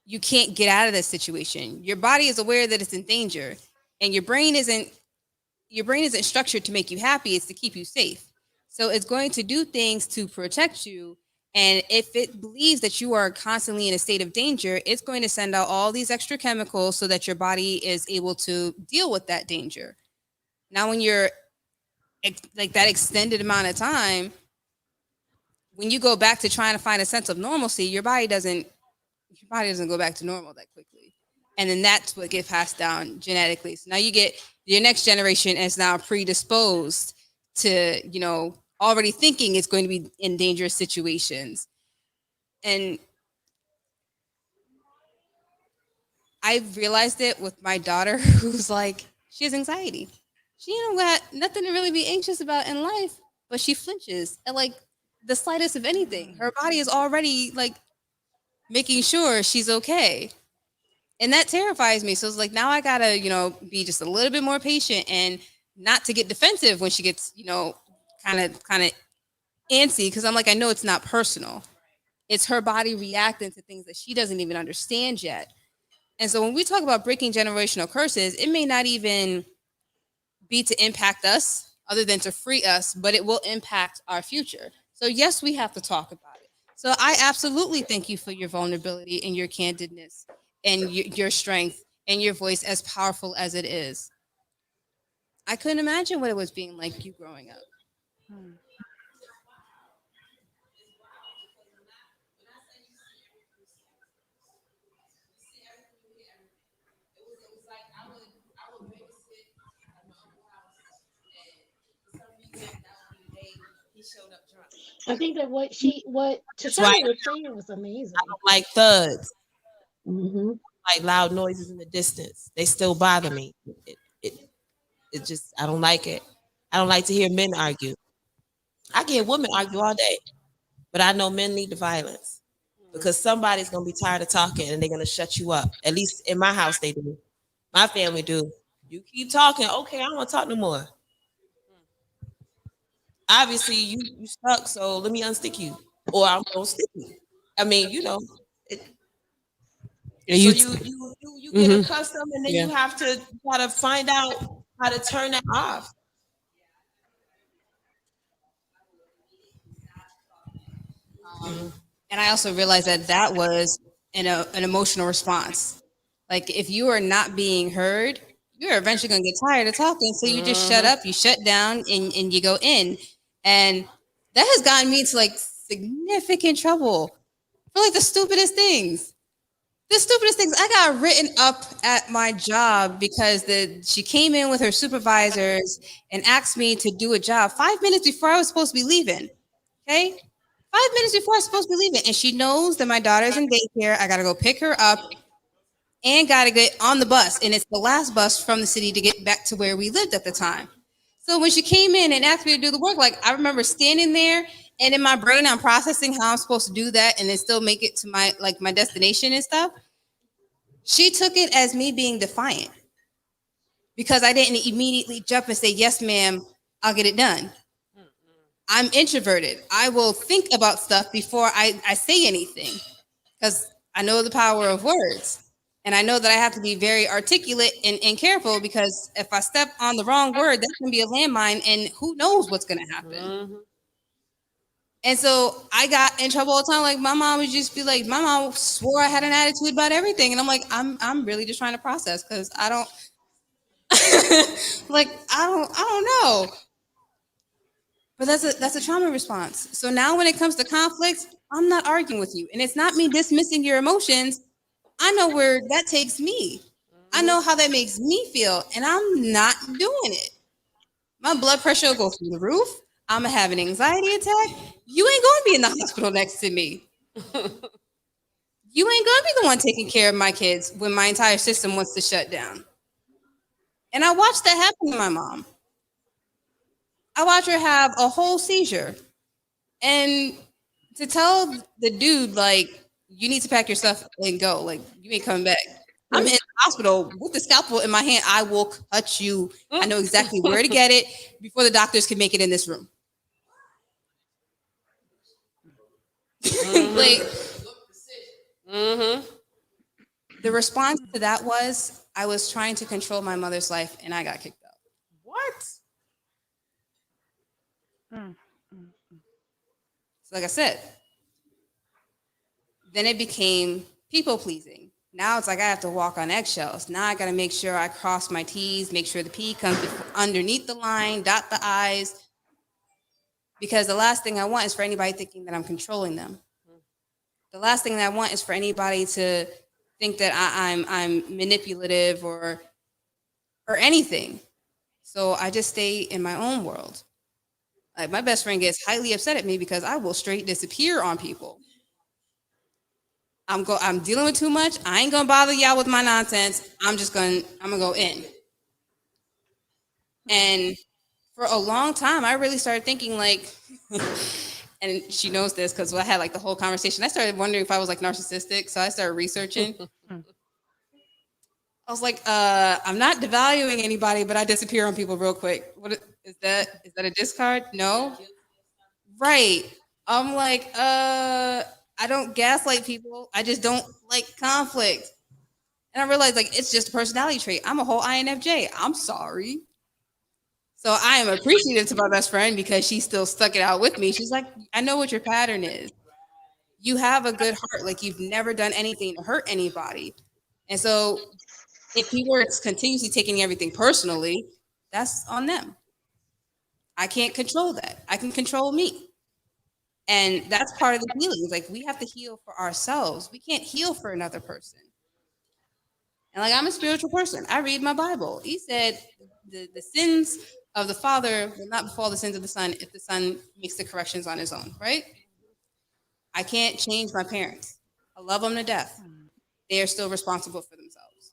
you can't get out of this situation. Your body is aware that it's in danger, and your brain isn't structured to make you happy, it's to keep you safe. So it's going to do things to protect you. And if it believes that you are constantly in a state of danger, it's going to send out all these extra chemicals so that your body is able to deal with that danger. Now, when you're like that extended amount of time, when you go back to trying to find a sense of normalcy, your body doesn't go back to normal that quickly. And then that's what gets passed down genetically. So now you get your next generation is now predisposed to, already thinking it's going to be in dangerous situations. And I've realized it with my daughter who's like, she has anxiety. She don't got nothing to really be anxious about in life, but she flinches at like the slightest of anything. Her body is already like making sure she's okay. And that terrifies me. So it's like now I gotta, be just a little bit more patient and not to get defensive when she gets, kind of antsy, because I'm like, I know it's not personal. It's her body reacting to things that she doesn't even understand yet. And so when we talk about breaking generational curses, it may not even be to impact us other than to free us, but it will impact our future. So yes, we have to talk about it. So I absolutely thank you for your vulnerability and your candidness and your strength and your voice as powerful as it is. I couldn't imagine what it was being like you growing up. Mm. I think that what That's why Tashana was saying was I amazing. don't like thuds, Hmm. like loud noises in the distance. They still bother me. It, it just, I don't like it. I don't like to hear men argue. I can hear women argue all day, but I know men need the violence because somebody's gonna be tired of talking and they're gonna shut you up. At least in my house, they do. My family do. You keep talking, okay, I don't want to talk no more. Obviously, you stuck, so let me unstick you, or I'm gonna stick you. I mean, it, Yeah, so you. you get Hmm. accustomed, and then Yeah. you have to try to find out how to turn that off. Um, and I also realized that that was an emotional response. Like if you are not being heard, you're eventually going to get tired of talking. So you just shut Hmm. up, you shut down, and you go in. And that has gotten me into like significant trouble for like the stupidest things. The stupidest things. I got written up at my job because she came in with her supervisors and asked me to do a job 5 minutes before I was supposed to be leaving. Okay, 5 minutes before I was supposed to be leaving, and she knows that my daughter's in daycare. I gotta go pick her up and gotta get on the bus, and it's the last bus from the city to get back to where we lived at the time. So when she came in and asked me to do the work, like I remember standing there, and in my brain I'm processing how I'm supposed to do that and then still make it to my destination and stuff. She took it as me being defiant because I didn't immediately jump and say, "Yes, ma'am, I'll get it done." I'm introverted. I will think about stuff before I say anything because I know the power of words. And I know that I have to be very articulate and careful because if I step on the wrong word, that can be a landmine and who knows what's going to happen. Hmm. And so I got in trouble all the time. Like my mom would just be like, my mom swore I had an attitude about everything. And I'm like, I'm really just trying to process because I don't like I don't know. But that's a trauma response. So now when it comes to conflicts, I'm not arguing with you. And it's not me dismissing your emotions. I know where that takes me. I know how that makes me feel, and I'm not doing it. My blood pressure will go through the roof. I'm gonna have an anxiety attack. You ain't gonna be in the hospital next to me. You ain't gonna be the one taking care of my kids when my entire system wants to shut down. And I watched that happen to my mom. I watched her have a whole seizure. And to tell the dude, like, you need to pack your stuff and go, like, you ain't coming back. I'm in the hospital with the scalpel in my hand. I will cut you. I know exactly where to get it before the doctors can make it in this room. Like, Hmm. the response to that was I was trying to control my mother's life and I got kicked out. What? Mm. Mm. So, like I said, then it became people pleasing. Now it's like I have to walk on eggshells. Now I got to make sure I cross my T's, make sure the P comes underneath the line, dot the I's, because the last thing I want is for anybody thinking that I'm controlling them. The last thing that I want is for anybody to think that I'm manipulative or anything. So I just stay in my own world. Like my best friend gets highly upset at me because I will straight disappear on people. I'm dealing with too much. I ain't gonna bother y'all with my nonsense. I'm gonna go in. And for a long time, I really started thinking like, and she knows this because I had like the whole conversation. I started wondering if I was like narcissistic, so I started researching. Mm. I was like, I'm not devaluing anybody, but I disappear on people real quick. What is that? Is that a discard? No. Right. I'm like, I don't gaslight people. I just don't like conflict. And I realized like it's just a personality trait. I'm a whole INFJ. I'm sorry. So I am appreciative to my best friend because she still stuck it out with me. She's like, I know what your pattern is. You have a good heart, like you've never done anything to hurt anybody. And so if people are continuously taking everything personally, that's on them. I can't control that. I can control me. And that's part of the healing. Like we have to heal for ourselves. We can't heal for another person. And like I'm a spiritual person. I read my Bible. He said the sins of the father will not befall the sins of the son if the son makes the corrections on his own, right? I can't change my parents. I love them to death. They are still responsible for themselves.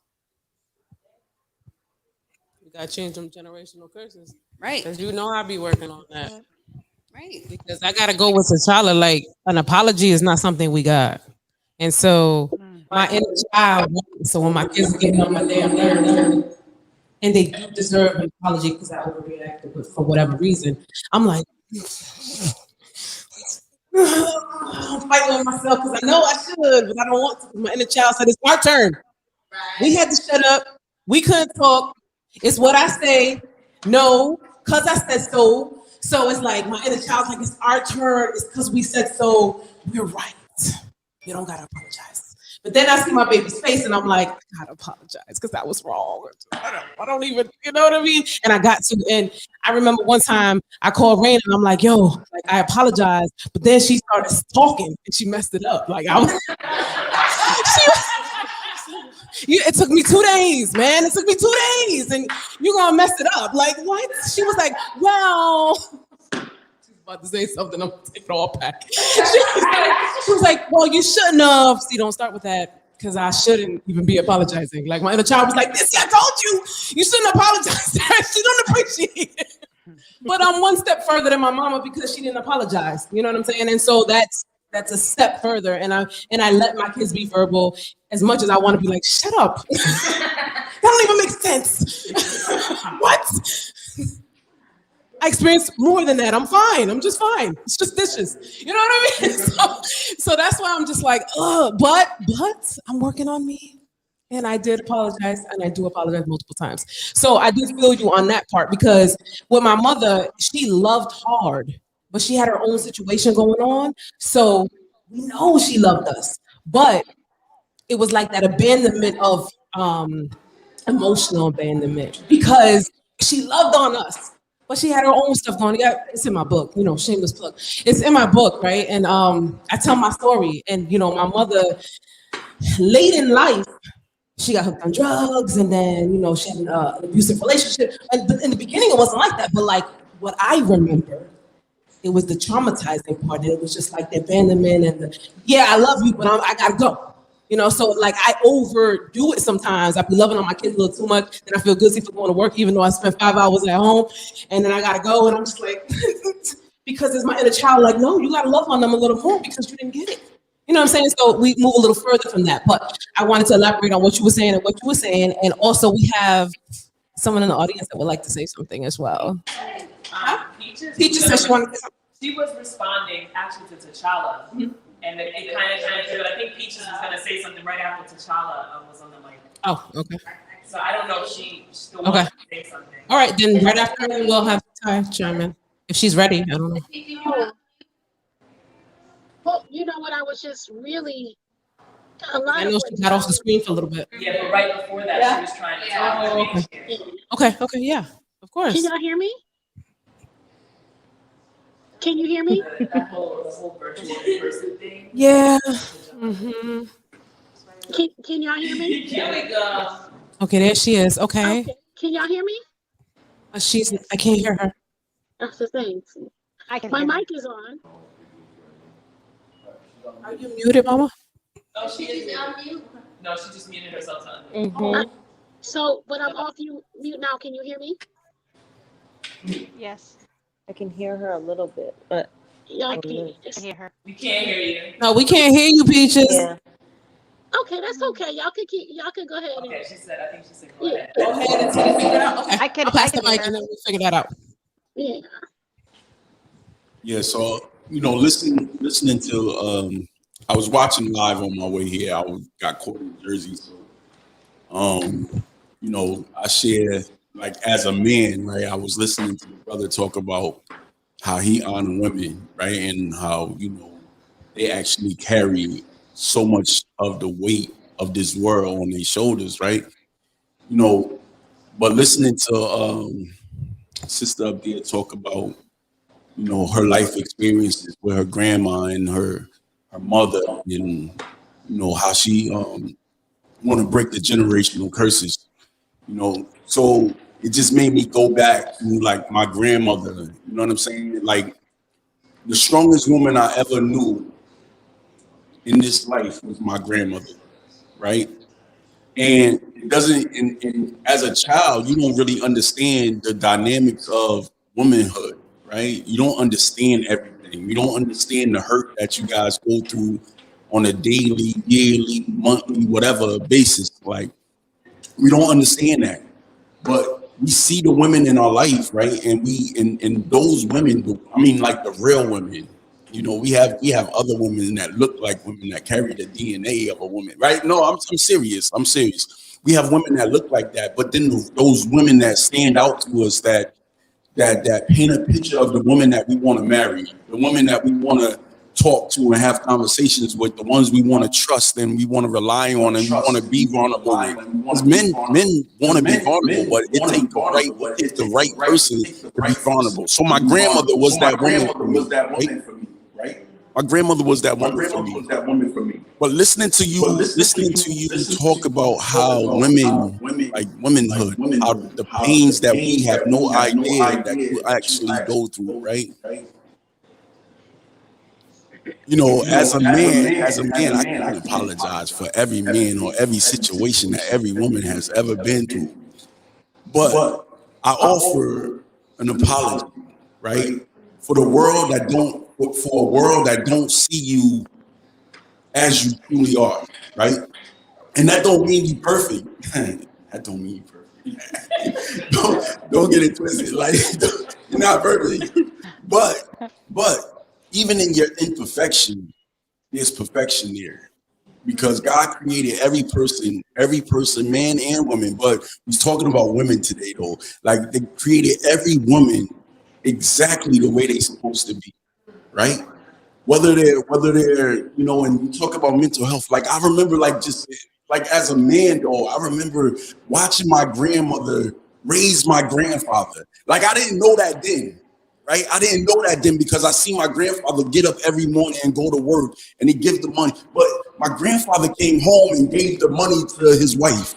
You gotta change them generational curses. Right. Because you know I be working on that. Right. Because I gotta go with T'Challa. Like an apology is not something we got. And so my inner child, so when my kids are getting on my damn nerves, and they do deserve an apology because I overreacted for whatever reason, I'm like, I'm fighting with myself because I know I should, but I don't want to. My inner child said, it's our turn. We had to shut up. We couldn't talk. It's what I say. No, because I said so. So it's like my inner child's like, it's our turn. It's because we said so. We're right. You don't got to apologize. But then I see my baby's face and I'm like, I gotta apologize because that was wrong. I don't even, you know what I mean? And I got to, and I remember one time I called Rain and I'm like, yo, like I apologize. But then she started talking and she messed it up. Like I was, it took me 2 days, man. It took me 2 days and you're gonna mess it up. Like what? She was like, well, about to say something, I'm gonna take it all back. She was like, well, you shouldn't have. See, don't start with that, because I shouldn't even be apologizing. Like my inner child was like, this, I told you, you shouldn't apologize. She don't appreciate it. But I'm one step further than my mama because she didn't apologize. You know what I'm saying? And so that's a step further. And I let my kids be verbal as much as I want to be like, shut up. That don't even make sense. What? I experienced more than that. I'm fine. I'm just fine. It's just dishes. You know what I mean? So that's why I'm just like, but I'm working on me. And I did apologize, and I do apologize multiple times. So I do feel you on that part because with my mother, she loved hard, but she had her own situation going on. So we know she loved us, but it was like that abandonment of emotional abandonment because she loved on us. But she had her own stuff going. Yeah, it's in my book, shameless plug. It's in my book, right? And I tell my story. And my mother, late in life, she got hooked on drugs, and then she had an abusive relationship. And but in the beginning, it wasn't like that. But like what I remember, it was the traumatizing part. It was just like the abandonment and I love you, but I gotta go. So like I overdo it sometimes. I be loving on my kids a little too much, and I feel guilty for going to work, even though I spent 5 hours at home, and then I gotta go, and I'm just like, because it's my inner child. Like, no, you gotta love on them a little more because you didn't get it. You know what I'm saying? So we move a little further from that. But I wanted to elaborate on what you were saying and what you were saying, and also we have someone in the audience that would like to say something as well. Peaches said she wanted to say something. She was responding actually to T'Challa. Mm-hmm. And it kind of, I think Peaches was going to say something right after T'Challa was on the mic. Oh, okay. So I don't know if she still wants to say something. All right, then right after we'll have Ty chime in. If she's ready, I don't know. Well, you know what? I was just really I know she got off the screen for a little bit. Yeah, but right before that, she was trying to talk. Okay, yeah, of course. Can y'all hear me? Can you hear me? The whole virtual person thing. Yeah. Mm-hmm. Can y'all hear me? There we go. Okay, there she is. Okay. Can y'all hear me? I can't hear her. That's the thing. My mic is on. Are you muted, Mama? Oh, she is muted. No, she just muted herself. But I'm off mute now. Can you hear me? Yes. I can hear her a little bit, but I I hear her. We can't hear you. No, we can't hear you, Peaches. yeah. Okay, that's okay. Y'all can go ahead. Okay, I think she said go ahead. Go ahead until you figure it out. Okay. I can I'll pass I the can mic hear and her. then we'll figure that out. Yeah. Yeah, so listening to I was watching live on my way here. Got caught in Jersey, so I share like as a man, right? I was listening to the brother talk about how he honored women, right, and how they actually carry so much of the weight of this world on their shoulders, right? You know, but listening to sister up there talk about, her life experiences with her grandma and her mother, and how she want to break the generational curses. So it just made me go back to like my grandmother. You know what I'm saying? Like the strongest woman I ever knew in this life was my grandmother, right? And it doesn't, and as a child, you don't really understand the dynamics of womanhood, right? You don't understand everything. You don't understand the hurt that you guys go through on a daily, yearly, monthly, whatever basis. Like, we don't understand that. But we see the women in our life, right? And and those women, I mean, like the real women. We have other women that look like women that carry the DNA of a woman, right? No, I'm serious. I'm serious. We have women that look like that, but then those women that stand out to us, that paint a picture of the woman that we want to marry, the woman that we want to talk to and have conversations with, the ones we want to trust and we want to rely on and we want to be vulnerable with. Because men want to be vulnerable, but it takes the right person to be vulnerable. So my grandmother was that woman for me, right? My grandmother was that woman for me. But listening to you talk about how women, like womanhood, how the pains that we have no idea that you actually go through, right? As a man, I can't apologize for every man or every situation that every woman has ever been through. But I offer an apology, right? For a world that don't see you as you truly are, right? And that don't mean you perfect. That don't mean you perfect. don't get it twisted. Like you're not perfect. But even in your imperfection, there's perfection there. Because God created every person, man and woman. But he's talking about women today, though. Like they created every woman exactly the way they're supposed to be, right? Whether they're and you talk about mental health. Like I remember, like just like as a man, though, I remember watching my grandmother raise my grandfather. Like I didn't know that then. Right, I didn't know that then because I see my grandfather get up every morning and go to work and he gives the money. But my grandfather came home and gave the money to his wife,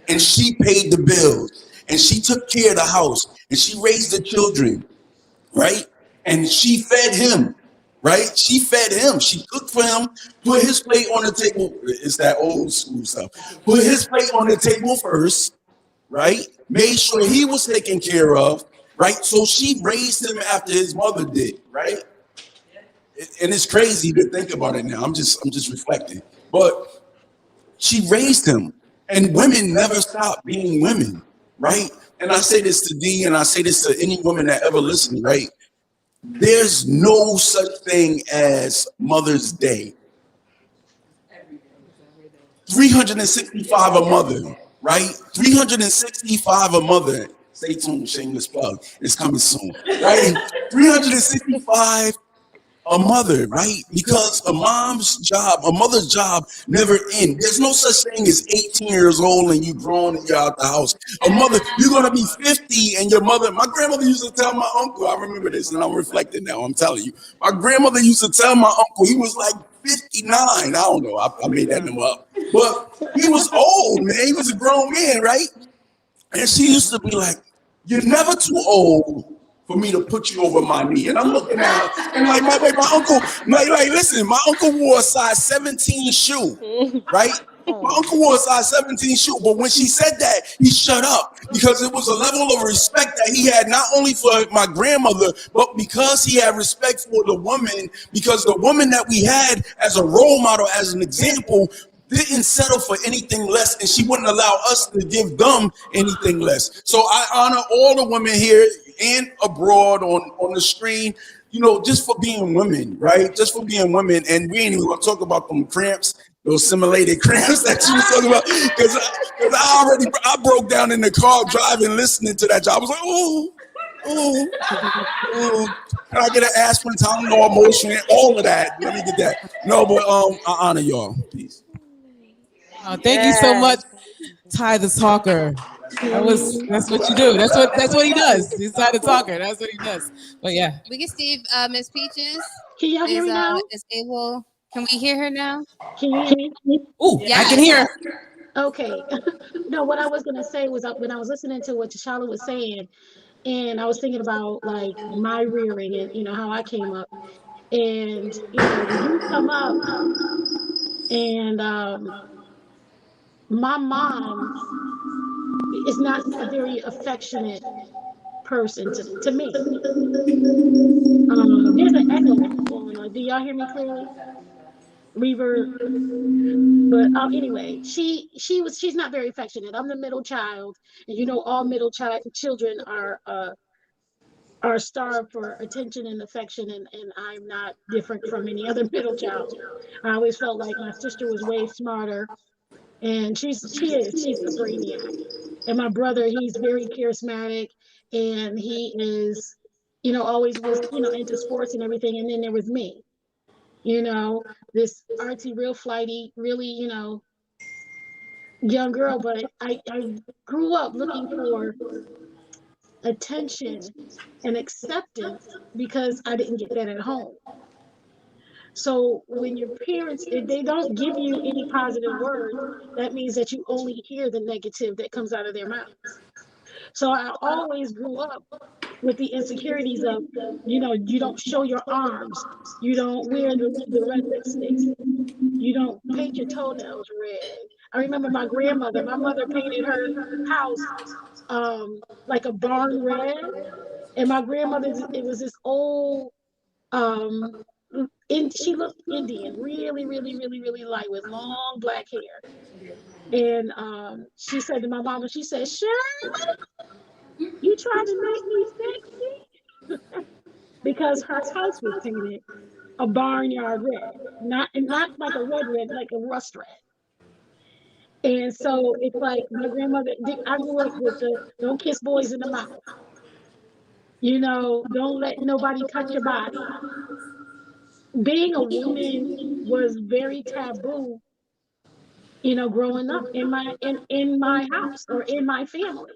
and she paid the bills, and she took care of the house, and she raised the children, right? And she fed him, right? She fed him. She cooked for him, put his plate on the table. It's that old school stuff. Put his plate on the table first, right? Made sure he was taken care of, right? So she raised him after his mother did, right? And it's crazy to think about it now. I'm just reflecting. But she raised him. And women never stop being women, right? And I say this to Dee, and I say this to any woman that ever listens, right? There's no such thing as Mother's Day. 365 a mother, right? 365 a mother. Stay tuned, shameless plug. It's coming soon, right? 365 a mother, right? Because a mother's job never ends. There's no such thing as 18 years old and you grown and you're out the house. A mother, you're gonna be 50 and your mother, my grandmother used to tell my uncle, I remember this and I'm reflecting now, I'm telling you. My grandmother used to tell my uncle, he was like 59. I don't know, I made that number up. But he was old, man. He was a grown man, right? And she used to be like, you're never too old for me to put you over my knee. And I'm looking at her, and like my uncle, like listen, my uncle wore a size 17 shoe, right? My uncle wore a size 17 shoe, but when she said that, he shut up because it was a level of respect that he had not only for my grandmother, but because he had respect for the woman, because the woman that we had as a role model, as an example, didn't settle for anything less, and she wouldn't allow us to give them anything less. So I honor all the women here and abroad on the screen, just for being women, right? Just for being women. And we ain't even gonna talk about them cramps, those simulated cramps that you was talking about. Because I broke down in the car driving, listening to that job. I was like, oh. Ooh, ooh. Can I get an aspirin? Time no emotion, all of that. Let me get that. No, but I honor y'all. Peace. Oh, thank you so much, Yes. Ty the talker. That's what you do. That's what he does. He's Ty the talker. That's what he does. But yeah. We can see if Miss Peaches Can y'all hear me now? is able. Can we hear her now? Can you hear me? Ooh, I can Yes. hear. Okay. No, what I was gonna say was when I was listening to what Tashala was saying, and I was thinking about like my rearing and how I came up. And when you come up and my mom is not a very affectionate person to me. There's an echo going on. Do y'all hear me clearly? Reverb. But anyway, she's not very affectionate. I'm the middle child, and all middle child children are starved for attention and affection, and I'm not different from any other middle child. I always felt like my sister was way smarter, and she's a brainiac. And my brother, he's very charismatic, and he is, always was, into sports and everything. And then there was me, you know, this artsy, real flighty, really, young girl. But I grew up looking for attention and acceptance because I didn't get that at home. So when your parents, if they don't give you any positive words, that means that you only hear the negative that comes out of their mouths. So I always grew up with the insecurities of, you don't show your arms, you don't wear the red lipstick, you don't paint your toenails red. I remember my mother painted her house like a barn red. And my grandmother, it was this old um she looked Indian, really, really, really, really light with long black hair. And she said to my mama, she said, "Shirley, you trying to make me sexy?" Because her house was painted a barnyard red, not like a red, like a rust red. And so it's like my grandmother. I grew up with the don't kiss boys in the mouth. Don't let nobody touch your body. Being a woman was very taboo, growing up in my house or in my family.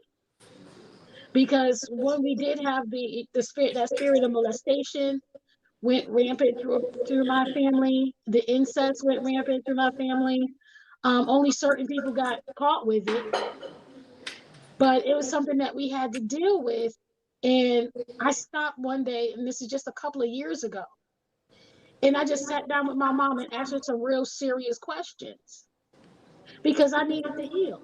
Because when we did have the spirit, that spirit of molestation went rampant through my family. The incest went rampant through my family. Only certain people got caught with it, but it was something that we had to deal with. And I stopped one day, and this is just a couple of years ago, and I just sat down with my mom and asked her some real serious questions because I needed to heal.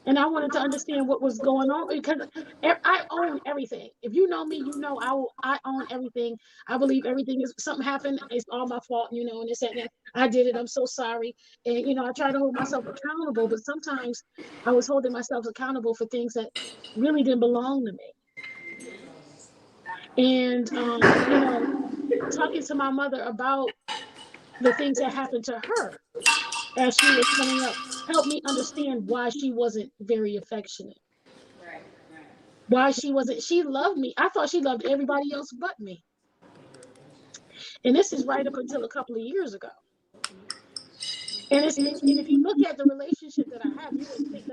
And I wanted to understand what was going on because I own everything. If you know me, I own everything. I believe everything is something happened. It's all my fault, and this and that. I did it. I'm so sorry. And I try to hold myself accountable, but sometimes I was holding myself accountable for things that really didn't belong to me. And talking to my mother about the things that happened to her as she was coming up helped me understand why she wasn't very affectionate. Why she loved me. I thought she loved everybody else but me. And this is right up until a couple of years ago. And if you look at the relationship that I have, you wouldn't think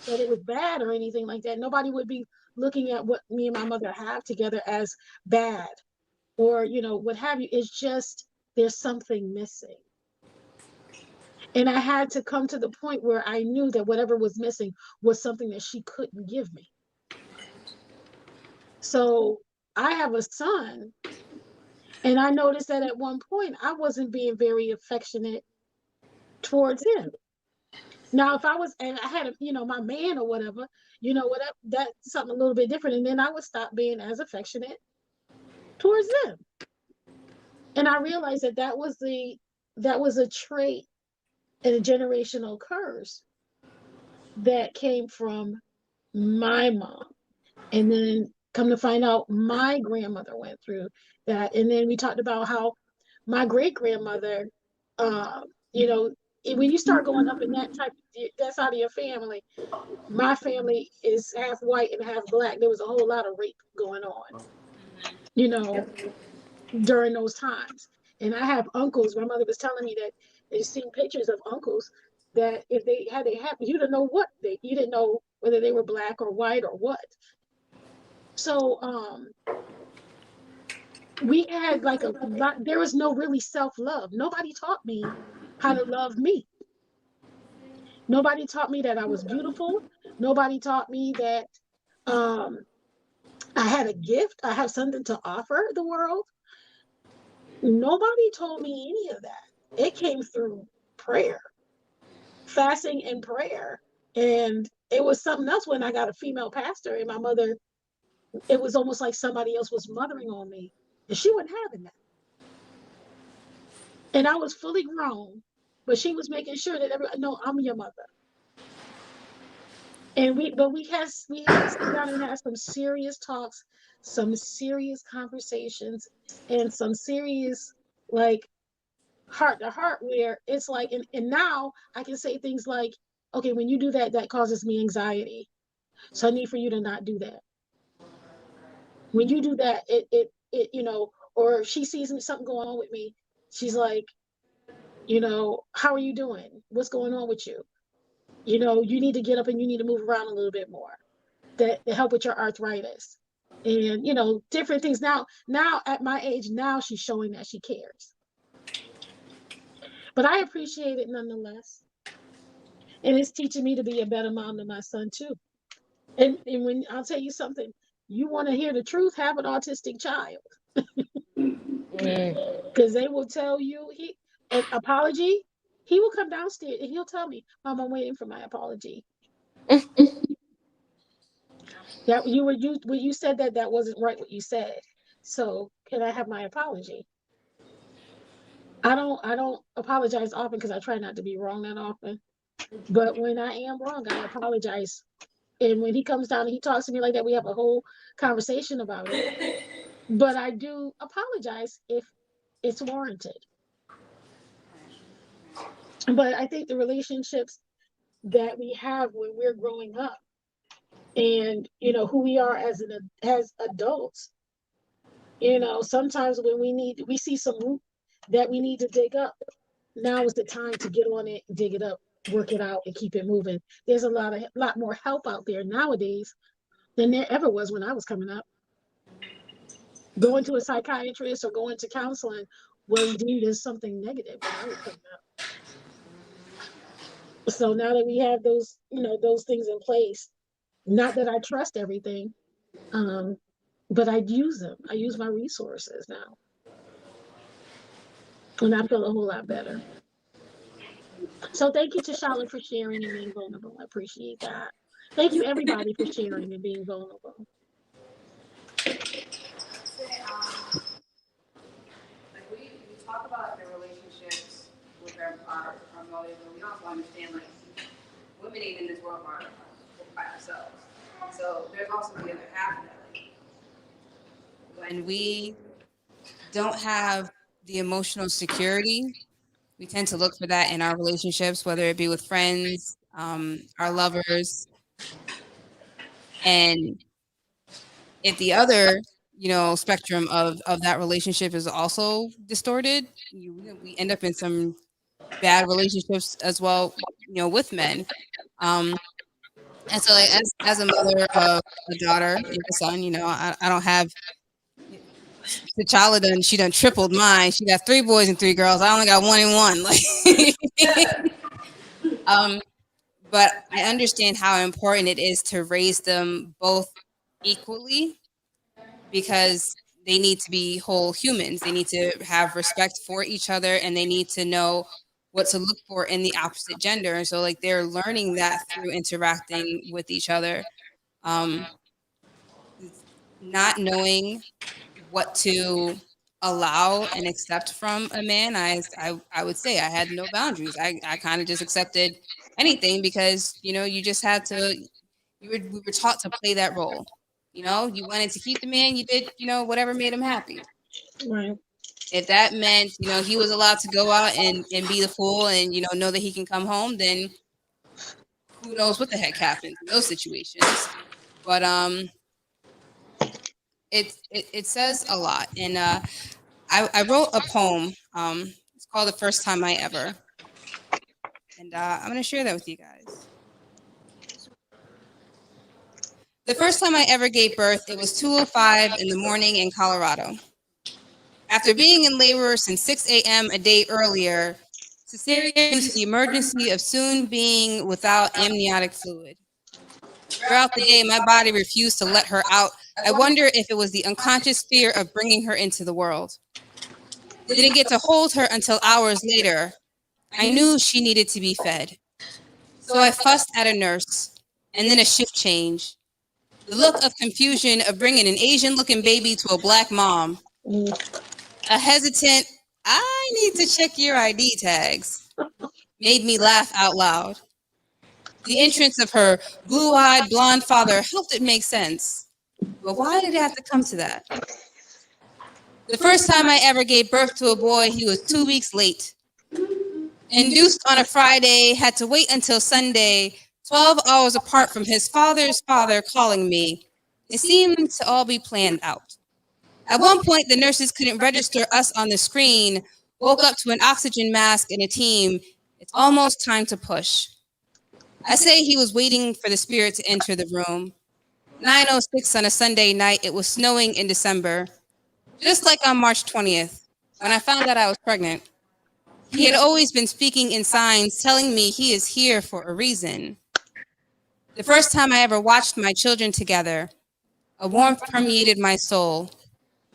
that it was bad or anything like that. Nobody would be looking at what me and my mother have together as bad or what have you. It's just there's something missing. And I had to come to the point where I knew that whatever was missing was something that she couldn't give me. So I have a son. And I noticed that at one point I wasn't being very affectionate towards him. Now, if I was, and I had, my man or whatever, whatever, that's something a little bit different. And then I would stop being as affectionate towards them. And I realized that was a trait and a generational curse that came from my mom. And then come to find out my grandmother went through that. And then we talked about how my great grandmother, uh, you know, when you start going up in that type, that side of your family, my family is half white and half black. There was a whole lot of rape going on, you know, during those times. And I have uncles. My mother was telling me that they've seen pictures of uncles that if they happened, you didn't know you didn't know whether they were black or white or what. So we had like a lot. There was no really self love. Nobody taught me how to love me. Nobody taught me that I was beautiful. Nobody taught me that um, I had a gift. I have something to offer the world. Nobody told me any of that. It came through prayer, fasting and prayer. And it was something else when I got a female pastor and my mother, it was almost like somebody else was mothering on me. And she wasn't having that. And I was fully grown, but she was making sure that everyone, no, I'm your mother. And we had to sit down and have some serious talks, some serious conversations, and some serious like heart to heart where it's like and now I can say things like, okay, when you do that, that causes me anxiety. So I need for you to not do that. When you do that, it or she sees something going on with me, she's like, how are you doing? What's going on with you? You need to get up and you need to move around a little bit more. That to help with your arthritis. And different things. Now at my age, now she's showing that she cares. But I appreciate it nonetheless. And it's teaching me to be a better mom to my son too. And when I'll tell you something, you want to hear the truth, have an autistic child. Because they will tell you an apology. He will come downstairs and he'll tell me, Mom, I'm waiting for my apology. That you when you said that wasn't right what you said. So can I have my apology? I don't apologize often because I try not to be wrong that often. But when I am wrong, I apologize. And when he comes down and he talks to me like that, we have a whole conversation about it. But I do apologize if it's warranted. But I think the relationships that we have when we're growing up and who we are as adults, sometimes when we see some root that we need to dig up, now is the time to get on it, dig it up, work it out, and keep it moving. There's a lot more help out there nowadays than there ever was when I was coming up. Going to a psychiatrist or going to counseling was deemed as something negative when I was coming up. So now that we have those things in place, not that I trust everything, um, but I use them. I use my resources now, and I feel a whole lot better. So thank you to Charlotte for sharing and being vulnerable. I appreciate that. Thank you everybody for sharing and being vulnerable. Like we talk about the relationships with our mothers, but we also understand like women ain't in this world by ourselves. So there's also the other half of that. Like when we don't have the emotional security, we tend to look for that in our relationships, whether it be with friends, our lovers, and if the other spectrum of that relationship is also distorted, we end up in some bad relationships as well, with men. Um, and so, like, as a mother of a daughter and a son, I don't have T'Challa done. She done tripled mine. She got 3 boys and 3 girls. I only got 1 and 1. Like, um, but I understand how important it is to raise them both equally because they need to be whole humans. They need to have respect for each other and they need to know what to look for in the opposite gender. And so like they're learning that through interacting with each other. Um, Not knowing what to allow and accept from a man, I would say I had no boundaries. I kind of just accepted anything because you just had to. We were taught to play that role. You wanted to keep the man, you did whatever made him happy. Right. If that meant, he was allowed to go out and be the fool and, know that he can come home, then who knows what the heck happens in those situations. But it says a lot. And I wrote a poem. It's called The First Time I Ever. And I'm going to share that with you guys. The first time I ever gave birth, it was 2:05 in the morning in Colorado. After being in labor since 6 a.m. a day earlier, cesarean due to the emergency of soon being without amniotic fluid. Throughout the day, my body refused to let her out. I wonder if it was the unconscious fear of bringing her into the world. Didn't get to hold her until hours later. I knew she needed to be fed. So I fussed at a nurse, and then a shift change. The look of confusion of bringing an Asian-looking baby to a black mom. A hesitant, I need to check your ID tags, made me laugh out loud. The entrance of her blue-eyed blonde father helped it make sense. But why did it have to come to that? The first time I ever gave birth to a boy, he was 2 weeks late. Induced on a Friday, had to wait until Sunday, 12 hours apart from his father's father calling me. It seemed to all be planned out. At one point, the nurses couldn't register us on the screen, woke up to an oxygen mask and a team. It's almost time to push. I say he was waiting for the spirit to enter the room. 9:06 on a Sunday night, it was snowing in December. Just like on March 20th, when I found out I was pregnant. He had always been speaking in signs, telling me he is here for a reason. The first time I ever watched my children together, a warmth permeated my soul.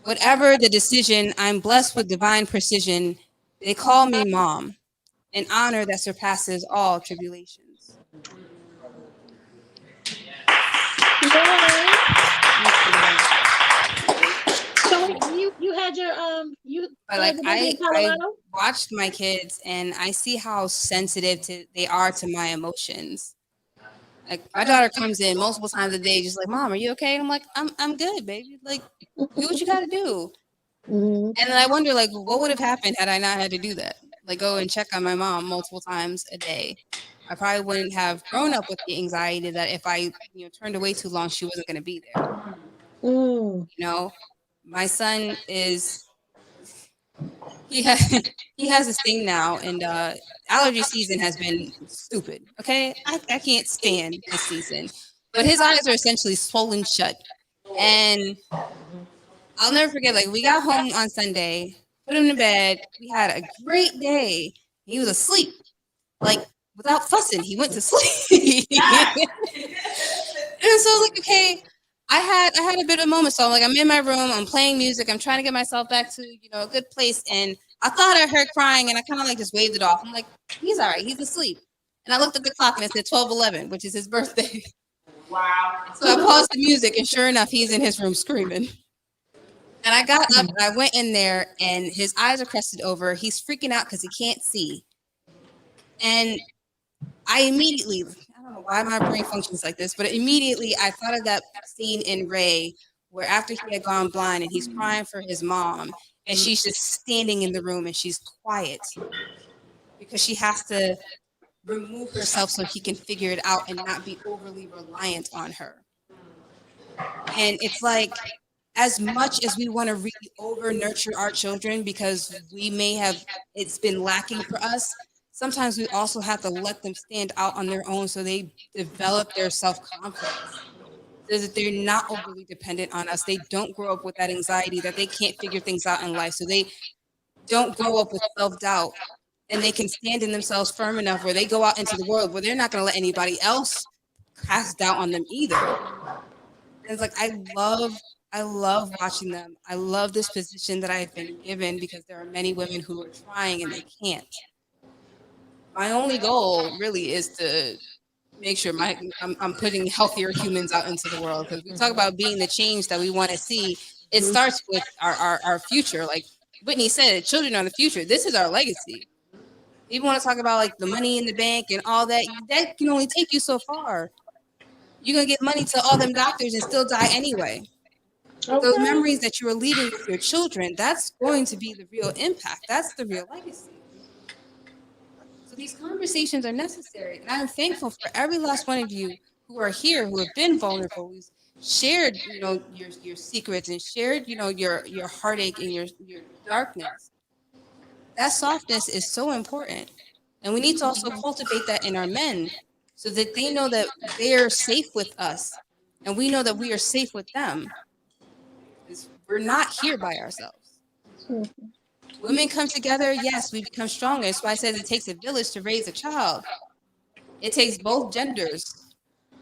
Whatever the decision, I'm blessed with divine precision. They call me mom, an honor that surpasses all tribulations. So you had your But like the baby in I Colorado? watched my kids and I see how sensitive they are to my emotions. Like my daughter comes in multiple times a day, just like, "Mom, are you okay?" And I'm like, "I'm good, baby. Like, do what you got to do." Mhm. And then I wonder, like, what would have happened had I not had to do that? Like, go and check on my mom multiple times a day. I probably wouldn't have grown up with the anxiety that if I, turned away too long, she wasn't going to be there. Mm. You know, my son is he has he has this thing now, and allergy season has been stupid. Okay, I can't stand this season, but his eyes are essentially swollen shut, and I'll never forget. Like we got home on Sunday, put him to bed. We had a great day. He was asleep, like without fussing. He went to sleep. And so I was like, okay, I had a bit of a moment. So I'm like, I'm in my room, I'm playing music, I'm trying to get myself back to, a good place. And I thought I heard crying and I kind of like just waved it off. I'm like, he's all right, he's asleep. And I looked at the clock and it said 12:11, which is his birthday. Wow. So I paused the music and sure enough, he's in his room screaming. And I got up and I went in there and his eyes are crusted over. He's freaking out because he can't see. And I immediately, I don't know why my brain functions like this, but immediately I thought of that scene in Ray where after he had gone blind and he's crying for his mom and she's just standing in the room and she's quiet because she has to remove herself so he can figure it out and not be overly reliant on her. And it's like, as much as we want to really over nurture our children because we may have, it's been lacking for us, sometimes we also have to let them stand out on their own so they develop their self-confidence. So that they're not overly dependent on us. They don't grow up with that anxiety that they can't figure things out in life. So they don't grow up with self-doubt and they can stand in themselves firm enough where they go out into the world where they're not going to let anybody else cast doubt on them either. And it's like I love watching them. I love this position that I've been given because there are many women who are trying and they can't. My only goal really is to make sure I'm putting healthier humans out into the world because we talk about being the change that we want to see. It starts with our future. Like Whitney said, children are the future. This is our legacy. People want to talk about like the money in the bank and all that. That can only take you so far. You're gonna get money to all them doctors and still die anyway. But those Okay. memories that you are leaving with your children, that's going to be the real impact. That's the real legacy. So these conversations are necessary. And I'm thankful for every last one of you who are here, who have been vulnerable, who's shared, your secrets and shared, your heartache and your darkness. That softness is so important. And we need to also cultivate that in our men so that they know that they're safe with us. And we know that we are safe with them. 'Cause we're not here by ourselves. Mhm. Women come together, yes, we become stronger. That's why I says it takes a village to raise a child. It takes both genders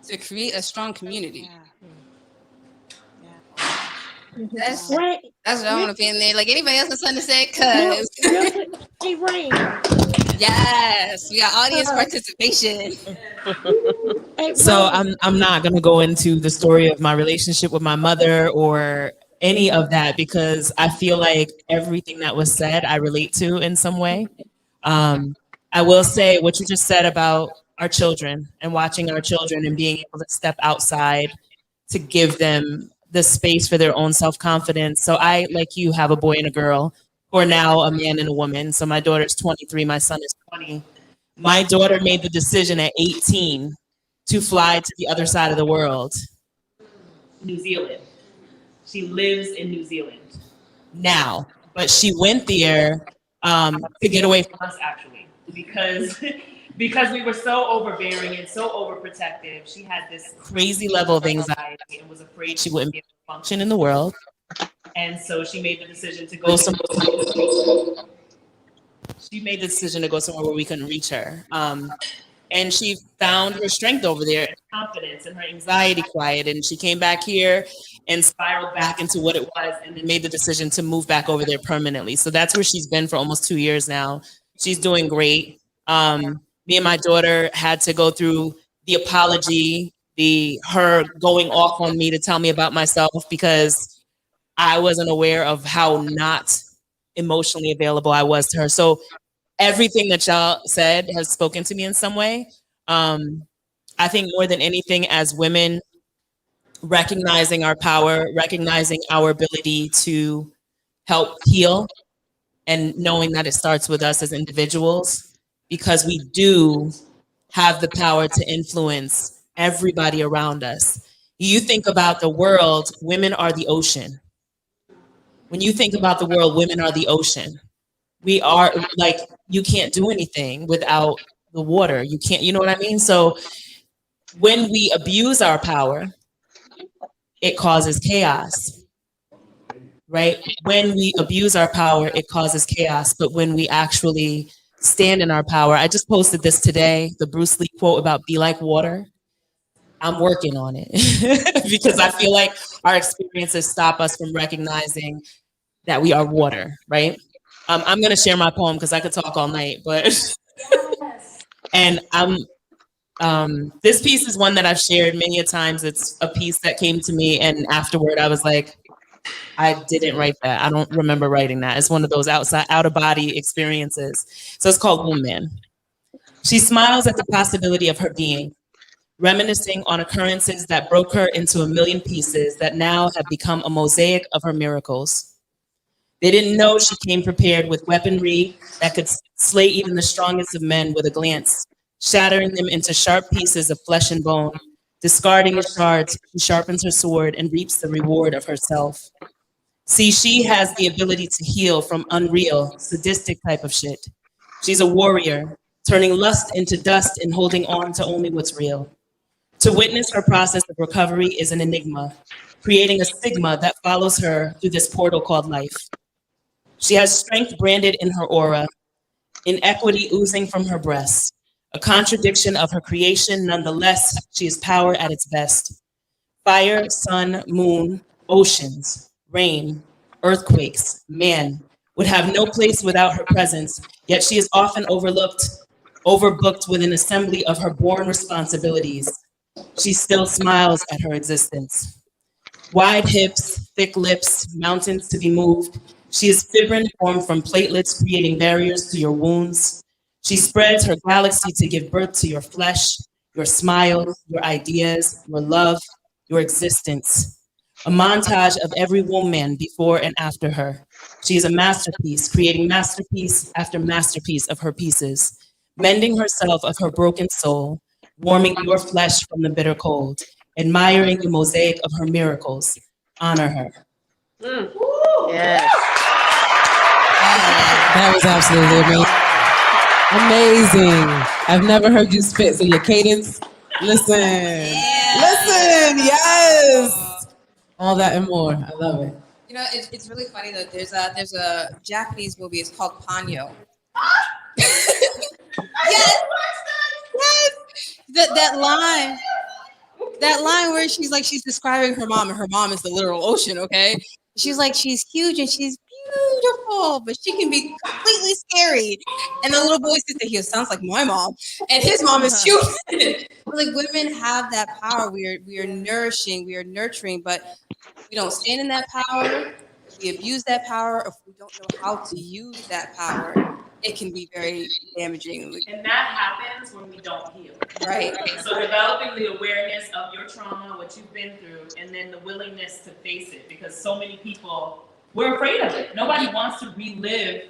to create a strong community. Yeah. Mhm. That's Wow. Right. that's what I You, want to be in there. Like anybody else has something to say? no, Cause hey, Rain. yes, we got audience Uh, participation. hey, So Rain. I'm not gonna go into the story of my relationship with my mother or any of that because I feel like everything that was said I relate to in some way. Um, I will say what you just said about our children and watching our children and being able to step outside to give them the space for their own self confidence. So I, like you, have a boy and a girl who are now a man and a woman. So my daughter's 23, my son is 20. My daughter made the decision at 18 to fly to the other side of the world. New Zealand. She lives in New Zealand Now, but she went there to get away from us actually because because we were so overbearing and so overprotective. She had this crazy level of anxiety and was afraid she she wouldn't wouldn't be be able able to to function function. in the world. And so she made the decision to Go go somewhere somewhere. She made the decision to go somewhere where we couldn't reach her. And she found her strength over there, and confidence, and her anxiety quieted. And she came back here and spiraled back into what it was, and then made the decision to move back over there permanently. So that's where she's been for almost 2 years now. She's doing great. Me and my daughter had to go through the apology, the her going off on me to tell me about myself because I wasn't aware of how not emotionally available I was to her. So everything that y'all said has spoken to me in some way. Um, I think more than anything, as women, recognizing our power, recognizing our ability to help heal, and knowing that it starts with us as individuals, because we do have the power to influence everybody around us. You think about the world, women are the ocean. When you think about the world, women are the ocean. We are like, you can't do anything without the water. You can't, you know what I mean? So when we abuse our power, it causes chaos, right? When we abuse our power, it causes chaos. But when we actually stand in our power, I just posted this today, the Bruce Lee quote about be like water. I'm working on it because I feel like our experiences stop us from recognizing that we are water, right? I'm going to share my poem because I could talk all night, but and this piece is one that I've shared many a times. It's a piece that came to me, and afterward, I was like, I didn't write that. I don't remember writing that. It's one of those out of body experiences. So it's called Woman. She smiles at the possibility of her being, reminiscing on occurrences that broke her into a million pieces that now have become a mosaic of her miracles. They didn't know she came prepared with weaponry that could slay even the strongest of men with a glance, shattering them into sharp pieces of flesh and bone. Discarding the shards, she sharpens her sword and reaps the reward of herself. See, she has the ability to heal from unreal, sadistic type of shit. She's a warrior, turning lust into dust and holding on to only what's real. To witness her process of recovery is an enigma, creating a stigma that follows her through this portal called life. She has strength branded in her aura, inequity oozing from her breast, a contradiction of her creation. Nonetheless, she is power at its best. Fire, sun, moon, oceans, rain, earthquakes, man would have no place without her presence, yet she is often overlooked, overbooked with an assembly of her born responsibilities. She still smiles at her existence. Wide hips, thick lips, mountains to be moved. She is fibrin formed from platelets, creating barriers to your wounds. She spreads her galaxy to give birth to your flesh, your smiles, your ideas, your love, your existence. a montage of every woman before and after her. She is a masterpiece, creating masterpiece after masterpiece of her pieces, mending herself of her broken soul, warming your flesh from the bitter cold, admiring the mosaic of her miracles. Honor her. Yes. That was absolutely amazing. I've never heard you spit. So your cadence, listen, listen, yes. All that and more. I love it. You know, it's really funny though. There's a Japanese movie. It's called Ponyo. Yes, yes. That line where she's describing her mom, and her mom is the literal ocean. Okay, she's like she's huge and she's beautiful, but she can be completely scary. And the little boy sister here sounds like my mom, and his mom is human. Like women have that power. We are nourishing, we are nurturing, but we don't stand in that power. If we abuse that power, if we don't know how to use that power, it can be very damaging. And that happens when we don't heal. Right. So developing the awareness of your trauma, what you've been through, and then the willingness to face it, because so many people, we're afraid of it. Nobody wants to relive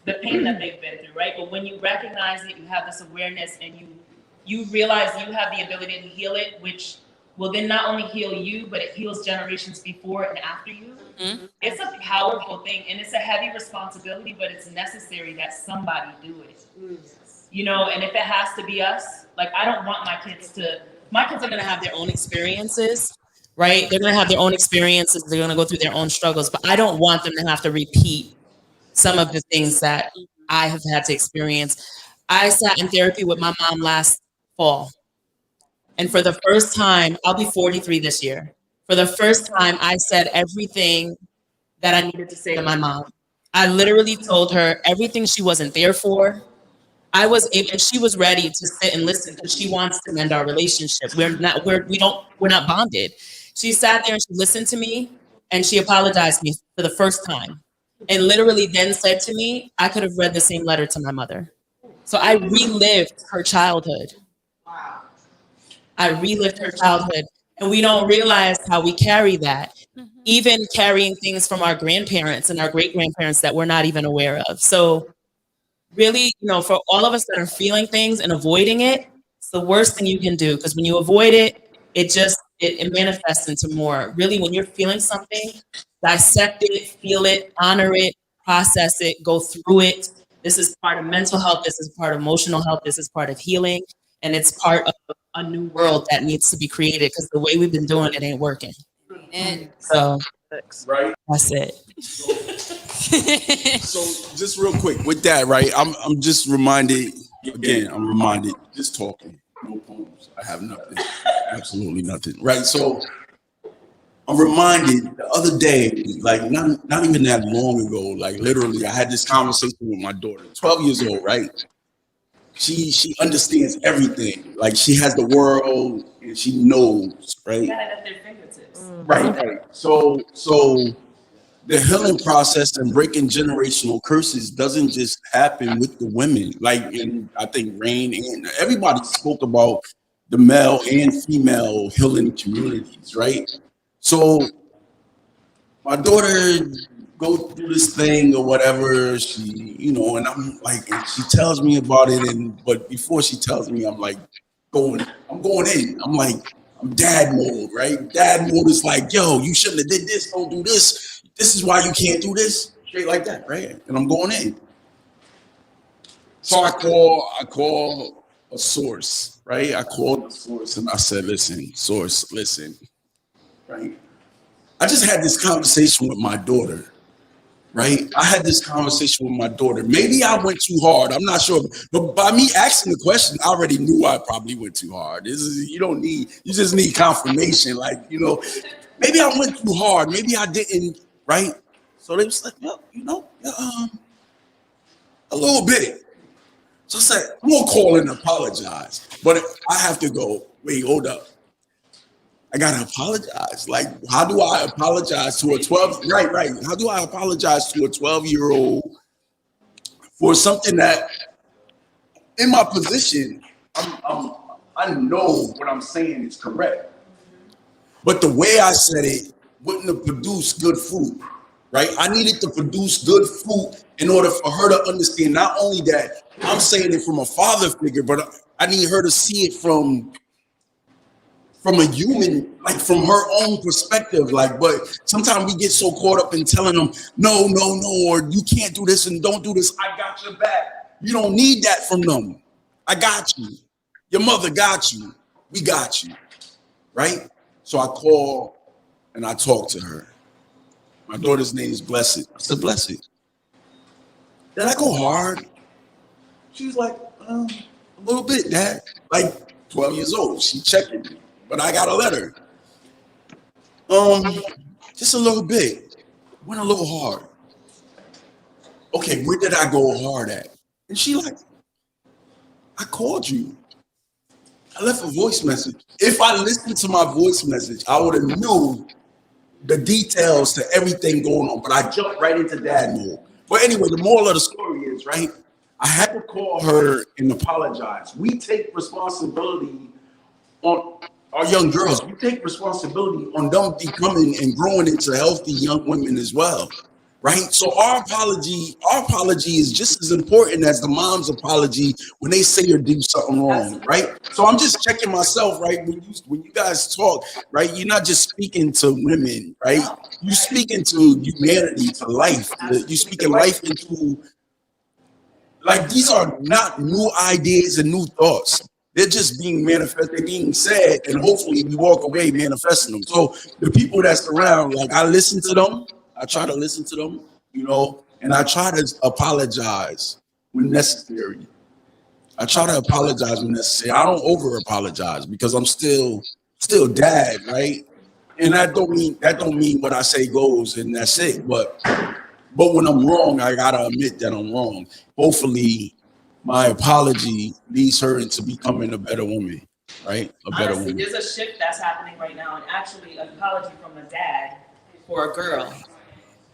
the pain that they've been through, right? But when you recognize it, you have this awareness, and you realize you have the ability to heal it, which will then not only heal you, but it heals generations before and after you. Mm-hmm. It's a powerful thing, and it's a heavy responsibility, but it's necessary that somebody do it. You know, and if it has to be us, like I don't want my kids are Going to have their own experiences, right? They're going to have their own experiences. They're going to go through their own struggles, but I don't want them to have to repeat some of the things that I have had to experience. I sat in therapy with my mom last fall. And for the first time, I'll be 43 this year. For the first time, I said everything that I needed to say to my mom. I literally told her everything she wasn't there for. I was able, and she was ready to sit and listen because she wants to mend our relationship. We're not bonded. She sat there and she listened to me and she apologized to me for the first time. And literally then said to me, I could have read the same letter to my mother. So I relived her childhood. I relived her childhood. And we don't realize how we carry that, even carrying things from our grandparents and our great grandparents that we're not even aware of. So really, for all of us that are feeling things and avoiding it, it's the worst thing you can do, because when you avoid it, it manifests into more. Really, when you're feeling something, dissect it, feel it, honor it, process it, go through it. This is part of mental health. This is part of emotional health. This is part of healing. And it's part of a new world that needs to be created, because the way we've been doing it ain't working. And so right, that's it. So just real quick with that, right? I'm just reminded again. I'm reminded just talking, no poems. I have nothing, absolutely nothing. Right. So I'm reminded the other day, like not even that long ago, like literally, I had this conversation with my daughter, 12 years old, right? She understands everything. Like she has the world and she knows, right? got it at their fingertips. Right. So the healing process and breaking generational curses doesn't just happen with the women. Like, and I think Rain and everybody spoke about the male and female healing communities, right? So my daughter go through this thing or whatever, she, and I'm like, and she tells me about it, but before she tells me, I'm like, I'm going in. I'm like, I'm dad mode, right? Dad mode is like, yo, you shouldn't have did this, don't do this. This is why you can't do this. Straight like that, right? And I'm going in. So I call a source, right? I called the source and I said, listen, source, listen, right? I just had this conversation with my daughter, right? I had this conversation with my daughter. Maybe I went too hard. I'm not sure. But by me asking the question, I already knew I probably went too hard. You just need confirmation. Like, maybe I went too hard. Maybe I didn't, right? So they was like, a little bit. So I said, I'm going to call and apologize. But I have to go, wait, hold up. I gotta apologize. Like, how do I apologize to a 12? Right. How do I apologize to a 12-year-old for something that, in my position, I know what I'm saying is correct, but the way I said it wouldn't have produced good fruit, right? I needed to produce good fruit in order for her to understand not only that I'm saying it from a father figure, but I need her to see it from a human, like from her own perspective. Like, but sometimes we get so caught up in telling them, no, no, no, or you can't do this and don't do this. I got your back. You don't need that from them. I got you. Your mother got you. We got you. Right? So I call and I talk to her. My daughter's name is Blessed. I said, Blessed, did I go hard? She was like, a little bit, Dad. Like 12 years old. She checking me. But I got a letter. Just a little bit. Went a little hard. Okay, where did I go hard at? And she like, I called you. I left a voice message. If I listened to my voice message, I would have knew the details to everything going on. But I jumped right into dad mode. But anyway, the moral of the story is, right? I had to call her and apologize. We take responsibility on our young girls. We take responsibility on them becoming and growing into healthy young women as well, right? So our apology is just as important as the mom's apology when they say or do something wrong, right? So I'm just checking myself, right? When you guys talk, right, you're not just speaking to women, right? You're speaking to humanity, to life. You're speaking life into, like, these are not new ideas and new thoughts. They're just being manifested, they're being said, and hopefully we walk away manifesting them. So the people that's around, like, I listen to them, I try to listen to them, and I try to apologize when necessary. I try to apologize when necessary. I don't over apologize because I'm still dad, right? And that don't mean what I say goes and that's it. But when I'm wrong, I gotta admit that I'm wrong. Hopefully, my apology leads her into becoming a better woman, right? A better Honestly, woman. there's a shift that's happening right now, and actually, an apology from a dad for a girl.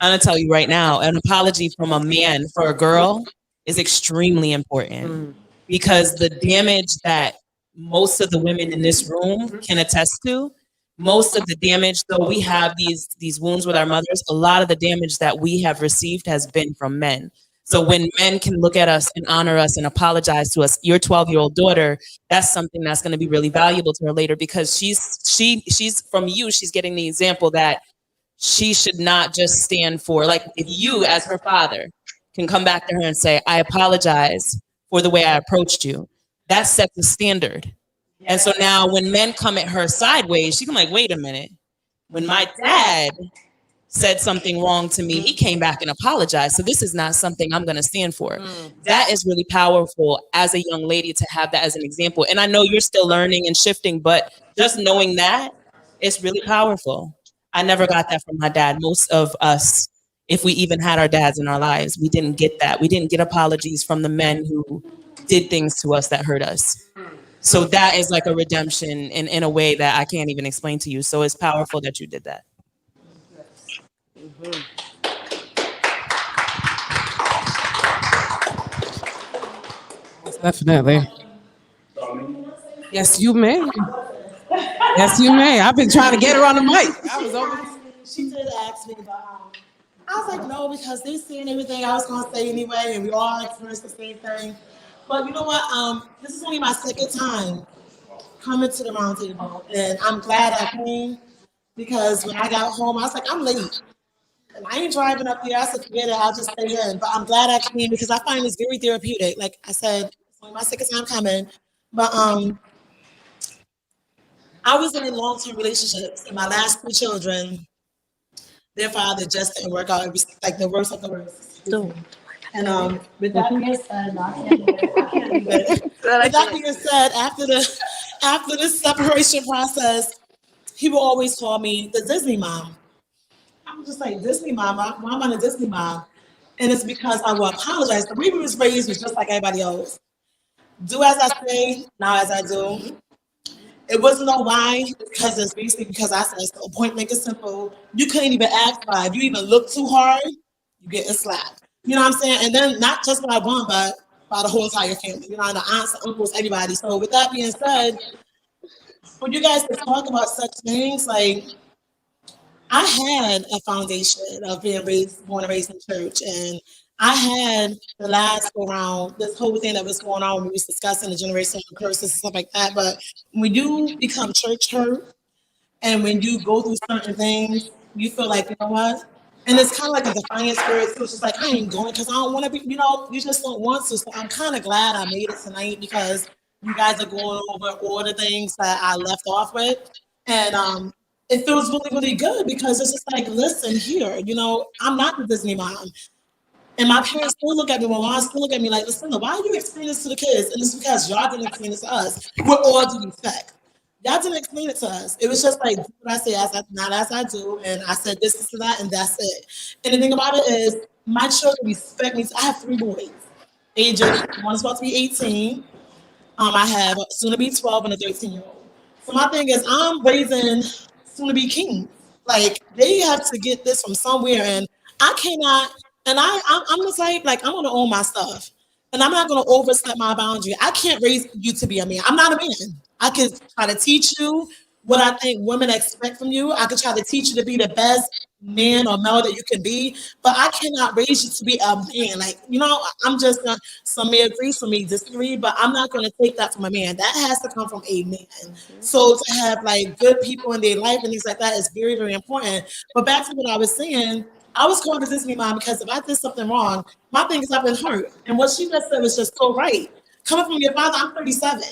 I'm gonna tell you right now, an apology from a man for a girl is extremely important because the damage that most of the women in this room can attest to, most of the damage, though we have these wounds with our mothers, a lot of the damage that we have received has been from men. So when men can look at us and honor us and apologize to us, your 12-year-old daughter, that's something that's going to be really valuable to her later because she's from you, she's getting the example that she should not just stand for, like, if you as her father can come back to her and say, I apologize for the way I approached you, that sets a standard. And so now when men come at her sideways, she can like, wait a minute. When my dad said something wrong to me, he came back and apologized. So this is not something I'm going to stand for. That is really powerful as a young lady to have that as an example. And I know you're still learning and shifting, but just knowing that, it's really powerful. I never got that from my dad. Most of us, if we even had our dads in our lives, we didn't get that. We didn't get apologies from the men who did things to us that hurt us. So that is like a redemption in a way that I can't even explain to you. So it's powerful that you did that. Definitely. Yes, you may. Yes, you may. I've been trying to get her on the mic. I was over. She did ask me, but I was like, no, because they're seeing everything I was going to say anyway, and we all experienced the same thing. But you know what? This is only my second time coming to the round table, and I'm glad I came because when I got home, I was like, I'm late. And I ain't driving up here. I said, forget it, I'll just stay in. But I'm glad I came because I find this very therapeutic. Like I said, it's only my second time coming. But I was in long-term relationships, and my last two children, their father just didn't work out. It was like the worst of the worst. And with that being said, no, I can't do it. I can't do it. With that being said, after the separation process, he would always call me the Disney mom. I'm just like, Disney mom? Why am I a Disney mom? And it's because I will apologize. The way we was raised was just like everybody else. Do as I say, not as I do. It wasn't no why, because it's basically because I said so. Point blank is simple. You couldn't even ask why. If you even look too hard, you get a slap. You know what I'm saying? And then not just by one, but by the whole entire family. You know, the aunts, the uncles, everybody. So with that being said, for you guys to talk about such things, like, I had a foundation of being raised, born and raised in church, and I had the last go around this whole thing that was going on when we was discussing the generational curses and stuff like that. But when you become church hurt, and when you go through certain things, you feel like, you know what? And it's kind of like a defiant spirit. So it's just like, I ain't going because I don't want to be, you just don't want to. So I'm kind of glad I made it tonight because you guys are going over all the things that I left off with. And it feels really, really good because it's just like, listen here, I'm not the Disney mom. And my parents still look at me, my mom still look at me like, listen, why are you explaining this to the kids? And it's because y'all didn't explain it to us. With all due respect. Y'all didn't explain it to us. It was just like, do what I say, not as I do. And I said this to that, and that's it. And the thing about it is, my children respect me. I have 3 boys. Ages, one's about to be 18. I have a soon to be 12 and a 13-year-old. So my thing is, I'm raising soon to be kings. Like they have to get this from somewhere, and I cannot. And I'm the type like I'm gonna own my stuff, and I'm not gonna overstep my boundary. I can't raise you to be a man. I'm not a man. I can try to teach you what I think women expect from you. I can try to teach you to be the best man or male that you can be, but I cannot raise you to be a man. Like, I'm just not, some may agree, some may disagree, but I'm not going to take that from a man. That has to come from a man. So to have like good people in their life and things like that is very, very important. But back to what I was saying, I was called a Disney mom because if I did something wrong, my thing is I've been hurt. And what she just said was just so right. Coming from your father, I'm 37.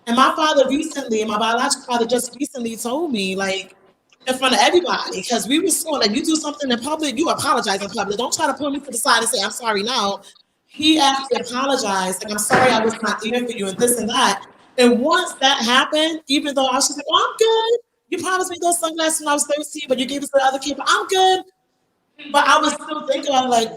And my father recently, my biological father just recently told me, like, in front of everybody, because we were sworn that you do something in public, you apologize in public. Don't try to pull me to the side and say, I'm sorry now. He actually apologized, like, I'm sorry I was not there for you and this and that. And once that happened, even though I was just like, oh, I'm good. You promised me those sunglasses when I was 13, but you gave it to the other kid, but I'm good. But I was still thinking, I'm like,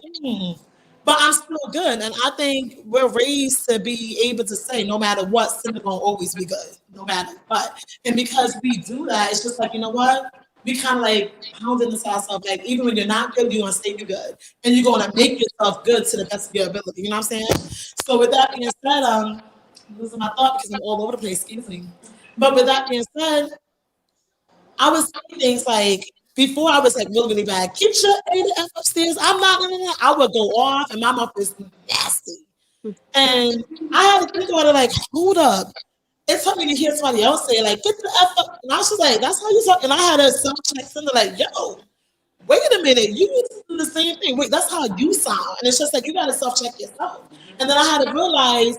but I'm still good. And I think we're raised to be able to say, no matter what, sin will always be good, no matter what. And because we do that, it's just like, you know what? We kind of like pounding this ourselves. Like, even when you're not good, you're going to stay good. And you're going to make yourself good to the best of your ability. You know what I'm saying? So with that being said, I'm losing my thought because I'm all over the place. Excuse me. But with that being said, I was saying things like before I was like really, really bad. Get your A to F upstairs. I'm not gonna. I would go off, and my mouth is nasty. And I had to think about it like, hold up. It's something to hear somebody else say like, get the F up. And I was just like, that's how you talk. And I had a self check center like, yo, wait a minute, you used to do the same thing. Wait, that's how you sound. And it's just like you got to self check yourself. And then I had to realize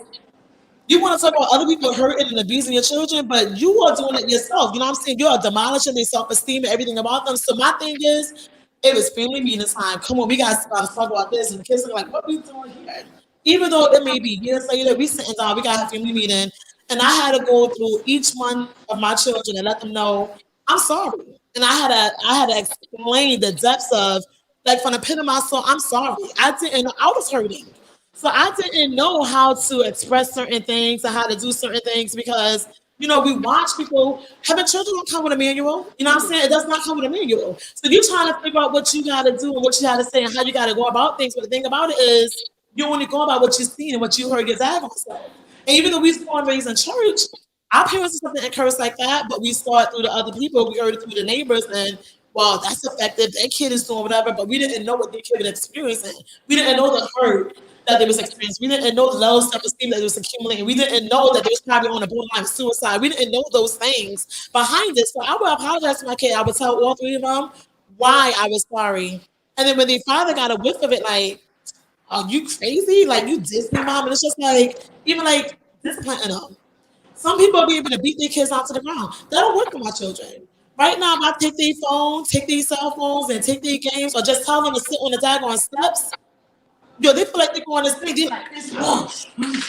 you want to talk about other people hurting and abusing your children, but you are doing it yourself. You know what I'm saying? You are demolishing their self-esteem and everything about them. So my thing is, it was family meeting time. Come on, we got to talk about this. And the kids are like, what are we doing here? Even though it may be years later, we sitting down, we got a family meeting. And I had to go through each one of my children and let them know, I'm sorry. And I had to explain the depths of, like, from the pit of my soul, I'm sorry. I was hurting. So I didn't know how to express certain things and how to do certain things because, we watch people having children don't come with a manual. You know what I'm saying? It does not come with a manual. So you're trying to figure out what you got to do and what you got to say and how you got to go about things. But the thing about it is you only go about what you've seen and what you heard your dad gonna say. And even though we was born and raised in church, our parents did something encouraged like that, but we saw it through the other people. We heard it through the neighbors and well, that's effective. That kid is doing whatever, but we didn't know what the kid was experiencing. We didn't know the hurt that they was experiencing. We didn't know the low self-esteem that it was accumulating. We didn't know that they was probably on the borderline of suicide. We didn't know those things behind it. So I would apologize to my kid. I would tell all 3 of them why I was sorry. And then when their father got a whiff of it, like, are you crazy? Like, you Disney mom? And it's just like, even like disciplining them. Some people be able to beat their kids out to the ground. That don't work for my children. Right now, if I take their phone, take their cell phones, and take their games, or just tell them to sit on the daggone steps, yo, they feel like they're going to sleep. They're like, this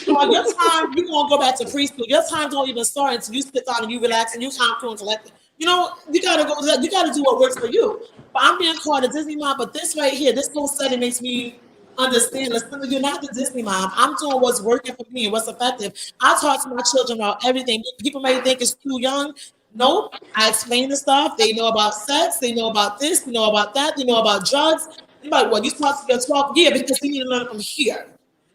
on your time, you're going to go back to preschool. Your time don't even start until you sit down and you relax and you calm, cool, and collected. You got to go, you got to do what works for you. But I'm being called a Disney mom, but this right here, this whole setting makes me understand. Listen, you're not the Disney mom. I'm doing what's working for me and what's effective. I talk to my children about everything. People may think it's too young. Nope. I explain the stuff. They know about sex. They know about this. They know about that. They know about drugs. You're like, well, you talk to your 12 year because you need to learn from here.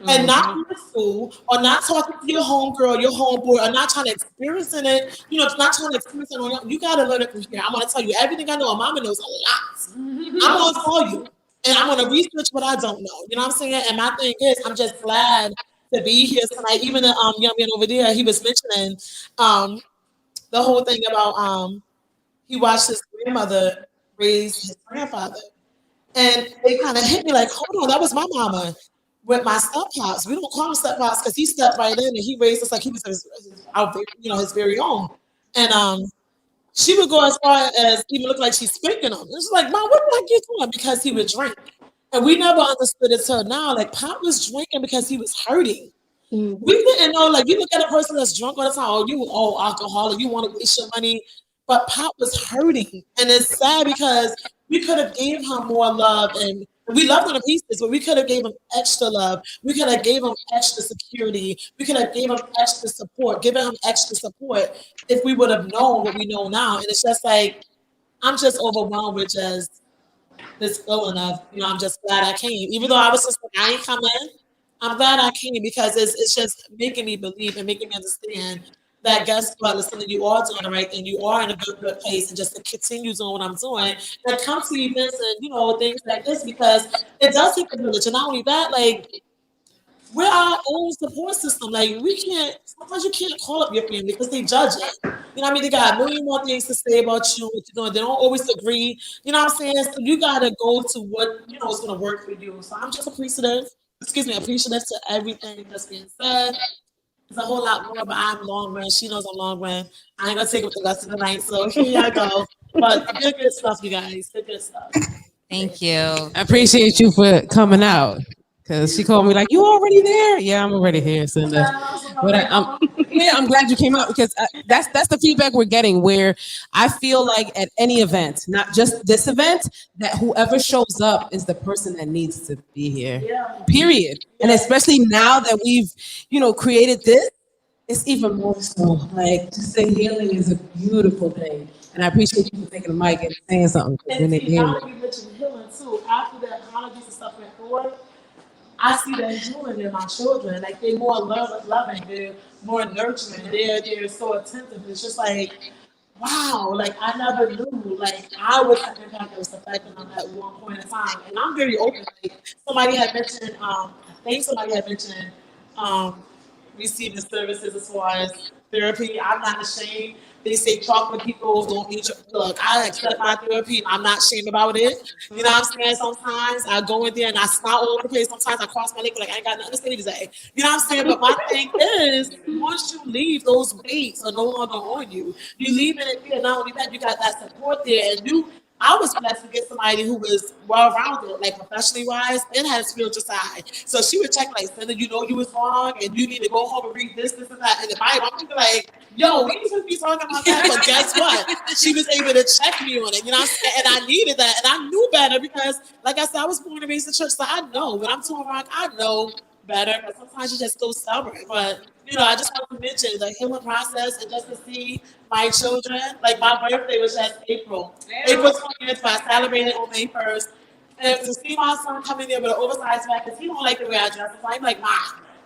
and not going to school or not talking to your homegirl, your homeboy, or not trying to experience it, not trying to experience it on your, you got to learn it from here. I'm going to tell you everything I know. And mama knows a lot. I'm going to tell you. And I'm going to research what I don't know. You know what I'm saying? And my thing is, I'm just glad to be here tonight. Even the young man over there, he was mentioning the whole thing about he watched his grandmother raise his grandfather. And it kind of hit me like, hold on, that was my mama with my step pops. We don't call him step pops because he stepped right in and he raised us like he was his very own. And she would go as far as even look like she's spanking him. It's like, Mom, what the heck you doing? Because he would drink. And we never understood it till now. Like Pop was drinking because he was hurting. We didn't know, like, you look at a person that's drunk all the time, alcoholic, you want to waste your money. But Pop was hurting. And it's sad because we could have gave him more love and we loved him to pieces, but we could have gave him extra love. We could have gave him extra security. We could have gave him extra support, given him extra support if we would have known what we know now. And it's just like, I'm just overwhelmed with just this feeling of, I'm just glad I came. Even though I was just like, I ain't coming, I'm glad I came because it's just making me believe and making me understand that guess what, listen, you are doing the right thing. You are in a good place and just to continue doing what I'm doing and come to events and, things like this because it does take a village. And not only that, like, we're our own support system. Like sometimes you can't call up your family because they judge it. You know what I mean? They got a million more things to say about you, what you're doing. They don't always agree. You know what I'm saying? So you gotta go to what is gonna work for you. So I'm just appreciative to everything that's being said. There's a whole lot more, but I'm long run. She knows I'm long run. I ain't gonna take up the rest of the night. So here I go. But good stuff, you guys. Good stuff. Thank you. I appreciate you for coming out. Cause she called me like, you already there? Yeah, I'm already here, Cinda. But I'm glad you came out because that's the feedback we're getting. Where I feel like at any event, not just this event, that whoever shows up is the person that needs to be here. Period. And especially now that we've, created this, it's even more so. Like, just say healing is a beautiful thing. And I appreciate you for taking the mic and saying something. And see, now that you mentioned healing too, after that holidays and stuff went forward, I see that healing in my children. Like they're more loving, they're more nurturing, they're so attentive. It's just like, wow, like I never knew like I was the impact that was affecting them at one point in time. And I'm very open. Like somebody had mentioned, I think somebody had mentioned receiving services as far as therapy. I'm not ashamed. They say chocolate people don't eat your look. I accept my therapy. I'm not ashamed about it. You know what I'm saying? Sometimes I go in there and I snot all over the place. Sometimes I cross my leg like I ain't got nothing to say today. You know what I'm saying? But my thing is, once you leave, those weights are no longer on you. You leave it there. Not only that, you got that support there, and I was blessed to get somebody who was well-rounded, like professionally wise, and had a spiritual side. So she would check, like, Cindy, you was wrong, and you need to go home and read this, and that in the Bible. I'm thinking, like, yo, we shouldn't be talking about that. But guess what? She was able to check me on it, you know what I'm saying? And I needed that, and I knew better because, like I said, I was born and raised in church, so I know when I'm doing wrong, I know better. But sometimes you just go stubborn. But I just want to mention the healing process and just to see my children. Like my birthday was just April 20th, but I celebrated on May 1st. And to see my son come in there with an oversized bag, because he don't like the way I dress. So I'm like, Mom,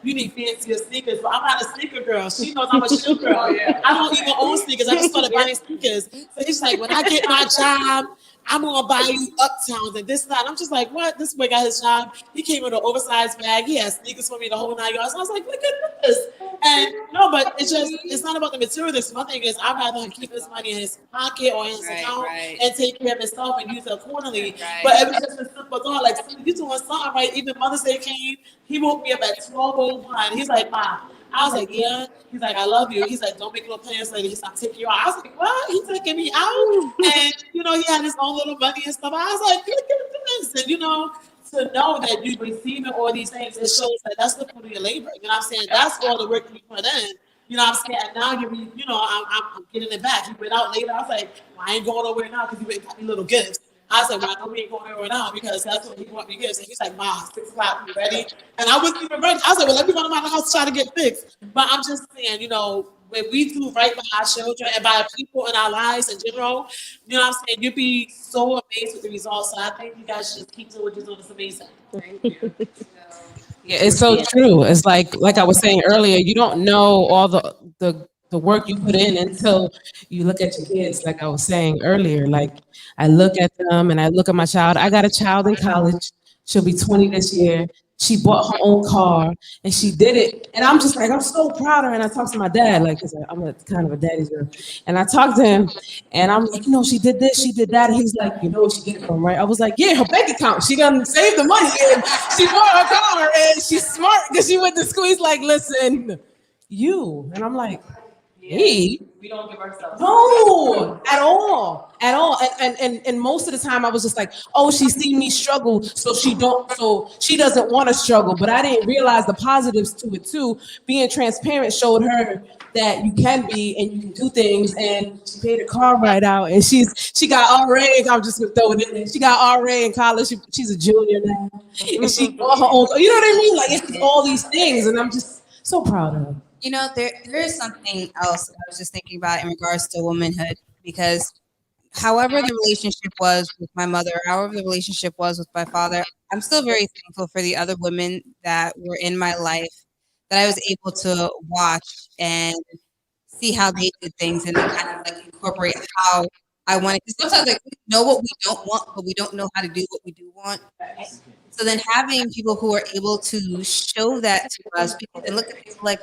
you need fancier sneakers. But I'm not a sneaker girl. She knows I'm a shoe girl. I don't even own sneakers. I just started buying sneakers. So he's like, when I get my job, I'm gonna buy you uptowns and this and that. And I'm just like, what? This boy got his job. He came with an oversized bag. He had sneakers for me the whole 9 yards. So I was like, look at this. And no, but it's not about the material. This my thing is I'd rather him keep his money in his pocket or in his account and take care of himself and use it accordingly. But it was just a simple thought, like you doing something right. Even Mother's Day came, he woke me up at 12:01. He's like, Mom. I was like, yeah. He's like, I love you. He's like, don't make no plans later. He's like, I'm taking you out. I was like, what? He's taking me out? And, he had his own little money and stuff. I was like, look at this. And, to know that you're receiving all these things, it shows that that's the fruit of your labor. You know what I'm saying? That's all the work you put in. You know what I'm saying? And now I'm getting it back. He went out later. I was like, well, I ain't going nowhere now because you got me little gifts. I said, well, I know we ain't going nowhere now because that's what he want me gifts. And he's like, Mom, 6 o'clock, you ready? And I wasn't even ready. I was like, well, let me go to my house to try to get fixed. But I'm just saying, when we do right by our children and by people in our lives in general, you know what I'm saying? You'd be so amazed with the results. So I think you guys should just keep doing what you're doing. It's amazing. Thank you. Yeah, it's so true. It's like I was saying earlier, you don't know all the work you put in until you look at your kids. Like I was saying earlier, like I look at them and I look at my child. I got a child in college. She'll be 20 this year. She bought her own car and she did it. And I'm just like, I'm so proud of her. And I talked to my dad, like, 'cause I'm a kind of a daddy's girl. And I talked to him and I'm like, she did this, she did that. And he's like, you know where she get it from, right? I was like, yeah, her bank account. She done saved the money and she bought her car and she's smart because she went to school. He's like, listen, you. And I'm like, me? We don't give ourselves. No, at all. And most of the time I was just like, oh, she seen me struggle, so she doesn't want to struggle. But I didn't realize the positives to it too. Being transparent showed her that you can be and you can do things. And she paid a car ride out, and she got RA. I'm just gonna throw it in there. She got RA in college. She's a junior now, and she bought her own. You know what I mean? Like it's all these things, and I'm just so proud of her. You know, there is something else that I was just thinking about in regards to womanhood, because however the relationship was with my mother, however the relationship was with my father, I'm still very thankful for the other women that were in my life that I was able to watch and see how they did things and then kind of like incorporate how I wanted. Because sometimes like we know what we don't want, but we don't know how to do what we do want. So then having people who are able to show that to us, people can look at it like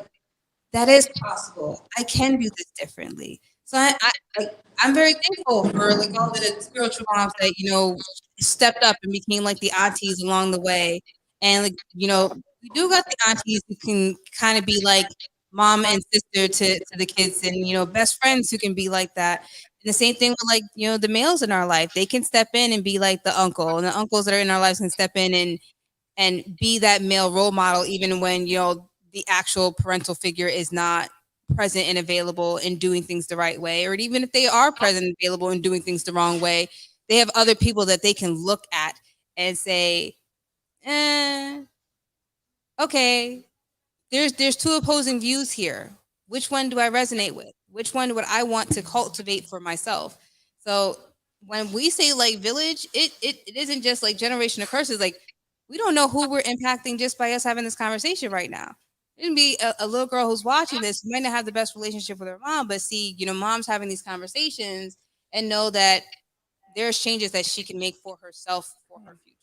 that is possible. I can do this differently. So I'm very thankful for like all the spiritual moms that stepped up and became like the aunties along the way, and like we do got the aunties who can kind of be like mom and sister to the kids, and best friends who can be like that. And the same thing with like the males in our life, they can step in and be like the uncle, and the uncles that are in our lives can step in and be that male role model even when the actual parental figure is not present and available and doing things the right way, or even if they are present and available and doing things the wrong way, they have other people that they can look at and say, okay, there's two opposing views here. Which one do I resonate with? Which one would I want to cultivate for myself? So when we say like village, it isn't just like generation of curses. Like we don't know who we're impacting just by us having this conversation right now. It can be a little girl who's watching this who might not have the best relationship with her mom, but see, mom's having these conversations and know that there's changes that she can make for herself for her future.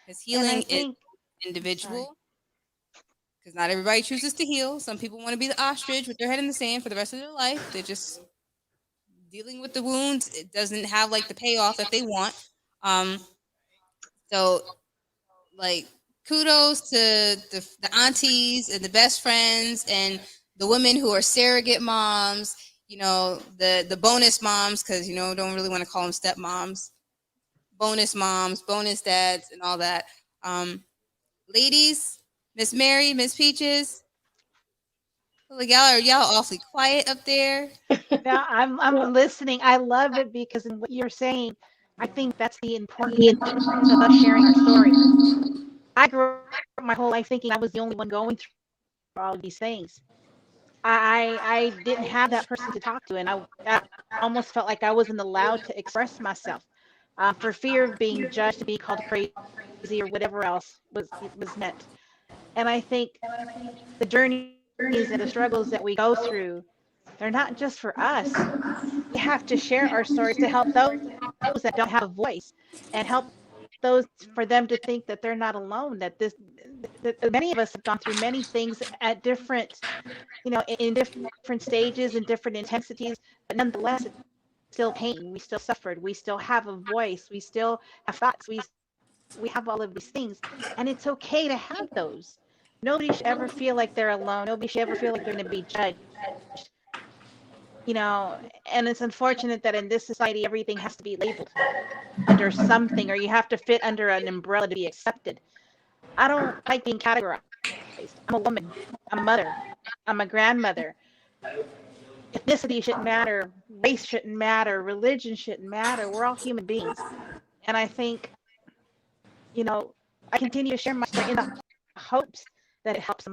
Because And I healing is think, sorry. individual, because not everybody chooses to heal. Some people want to be the ostrich with their head in the sand for the rest of their life. They're just dealing with the wounds. It doesn't have like the payoff that they want. Um, so like kudos to the aunties and the best friends and the women who are surrogate moms. The bonus moms, because don't really want to call them stepmoms. Bonus moms, bonus dads, and all that. Ladies, Miss Mary, Miss Peaches, like y'all awfully quiet up there. Now I'm Well, listening. I love it because in what you're saying, I think that's the importance of us sharing our story. I grew up my whole life thinking I was the only one going through all of these things. I didn't have that person to talk to, and I almost felt like I wasn't allowed to express myself for fear of being judged and being called crazy or whatever else was meant. And I think the journeys and the struggles that we go through, they're not just for us. We have to share our stories to help those that don't have a voice and help those for them to think that they're not alone, that many of us have gone through many things at different, in different stages and different intensities, but nonetheless, it's still pain. We still suffered. We still have a voice. We still have thoughts. We have all of these things, and it's okay to have those. Nobody should ever feel like they're alone. Nobody should ever feel like they're going to be judged. And it's unfortunate that in this society, everything has to be labeled under something, or you have to fit under an umbrella to be accepted. I don't like being categorized. I'm a woman. I'm a mother. I'm a grandmother. Ethnicity shouldn't matter. Race shouldn't matter. Religion shouldn't matter. We're all human beings. And I think, I continue to share my story in the hopes that it helps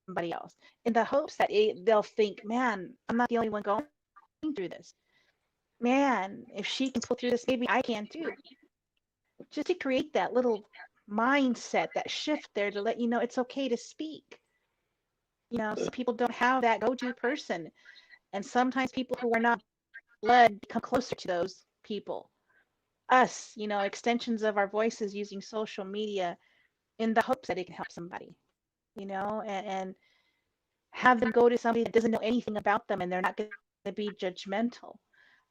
somebody else, in the hopes that they'll think, man, I'm not the only one going through this. Man, if she can pull through this, maybe I can too. Just to create that little mindset, that shift there to let you know it's okay to speak. Some people don't have that go-to person. And sometimes people who are not blood become closer to those people. Us, extensions of our voices using social media in the hopes that it can help somebody, and have them go to somebody that doesn't know anything about them and they're not going to be judgmental,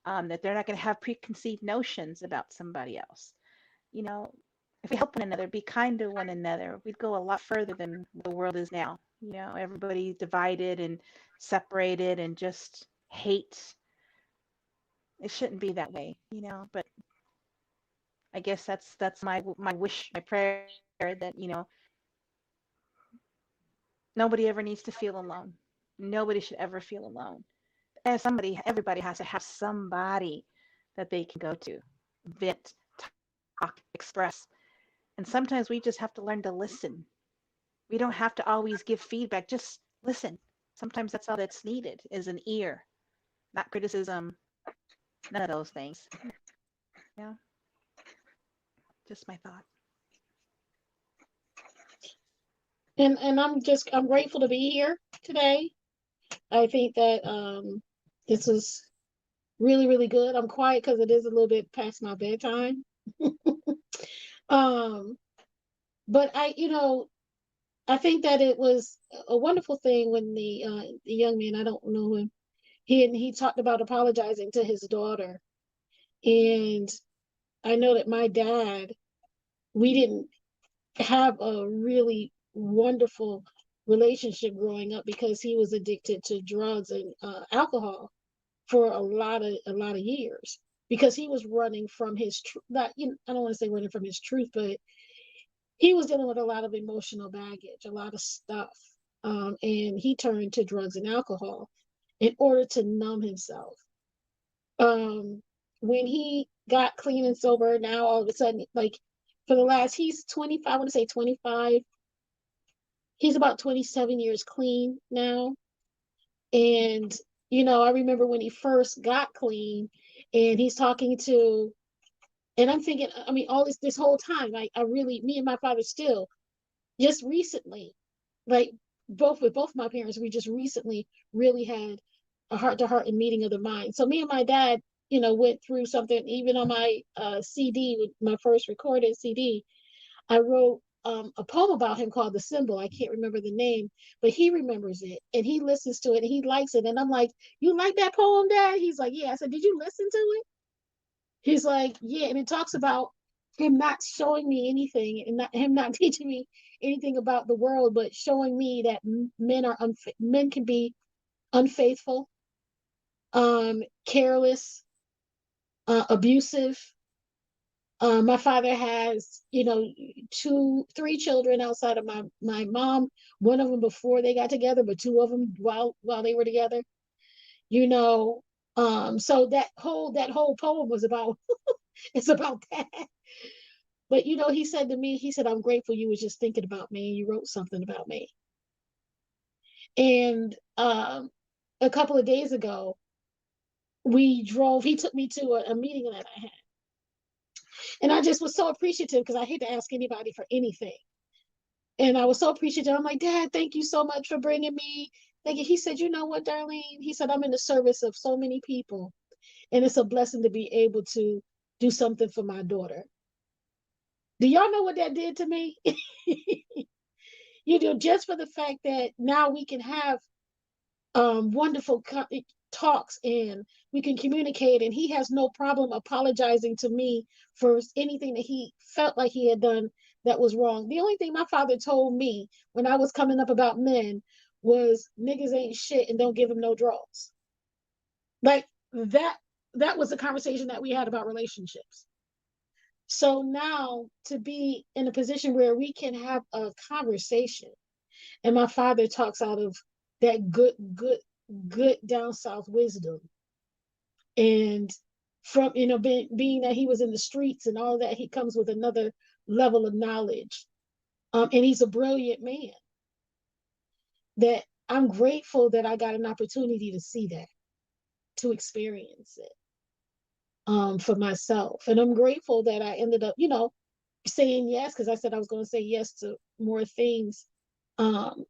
that they're not going to have preconceived notions about somebody else. You know, if we help one another, be kind to one another, we'd go a lot further than the world is now. Everybody's divided and separated and just hate. It shouldn't be that way, but I guess that's my wish, my prayer that, nobody ever needs to feel alone. Nobody should ever feel alone. And everybody has to have somebody that they can go to, vent, talk, express. And sometimes we just have to learn to listen. We don't have to always give feedback, just listen. Sometimes that's all that's needed is an ear, not criticism, none of those things. Yeah, just my thought. And I'm grateful to be here today. I think that this is really, really good. I'm quiet because it is a little bit past my bedtime. um, but I think that it was a wonderful thing when the young man, I don't know him, he talked about apologizing to his daughter. And I know that my dad, we didn't have a really wonderful relationship growing up because he was addicted to drugs and alcohol for a lot of years, because he was running from his not, I don't want to say running from his truth, but he was dealing with a lot of emotional baggage, a lot of stuff. And he turned to drugs and alcohol in order to numb himself. When he got clean and sober, now all of a sudden, like, for the last, he's 25, I want to say 25. He's about 27 years clean now. And, I remember when he first got clean and he's talking to, and I'm thinking, I mean, all this whole time, I really, me and my father still, just recently, like, with both my parents, we just recently really had a heart to heart and meeting of the mind. So me and my dad, went through something. Even on my CD, with my first recorded CD, I wrote a poem about him called The Symbol. I can't remember the name, but he remembers it and he listens to it and he likes it. And I'm like, "You like that poem, Dad?" He's like, "Yeah." I said, "Did you listen to it?" He's like, "Yeah." And it talks about him not showing me anything and him not teaching me anything about the world, but showing me that men can be unfaithful, careless, abusive. My father has, three children outside of my mom. One of them before they got together, but two of them while they were together. You know, so that whole poem was about it's about that. But he said to me, he said, "I'm grateful you was just thinking about me and you wrote something about me." And a couple of days ago, he took me to a meeting that I had. And I just was so appreciative because I hate to ask anybody for anything. And I was so appreciative. I'm like, "Dad, thank you so much for bringing me." Thank you. He said, "You know what, Darlene?" He said, "I'm in the service of so many people. And it's a blessing to be able to do something for my daughter." Do y'all know what that did to me? Just for the fact that now we can have wonderful talks and we can communicate, and he has no problem apologizing to me for anything that he felt like he had done that was wrong. The only thing my father told me when I was coming up about men was, "Niggas ain't shit and don't give them no draws." Like that was the conversation that we had about relationships. So now to be in a position where we can have a conversation, and my father talks out of that good down south wisdom, and from being that he was in the streets and all that, he comes with another level of knowledge, and he's a brilliant man. That I'm grateful that I got an opportunity to see that, to experience it, for myself. And I'm grateful that I ended up saying yes, because I said I was going to say yes to more things, um,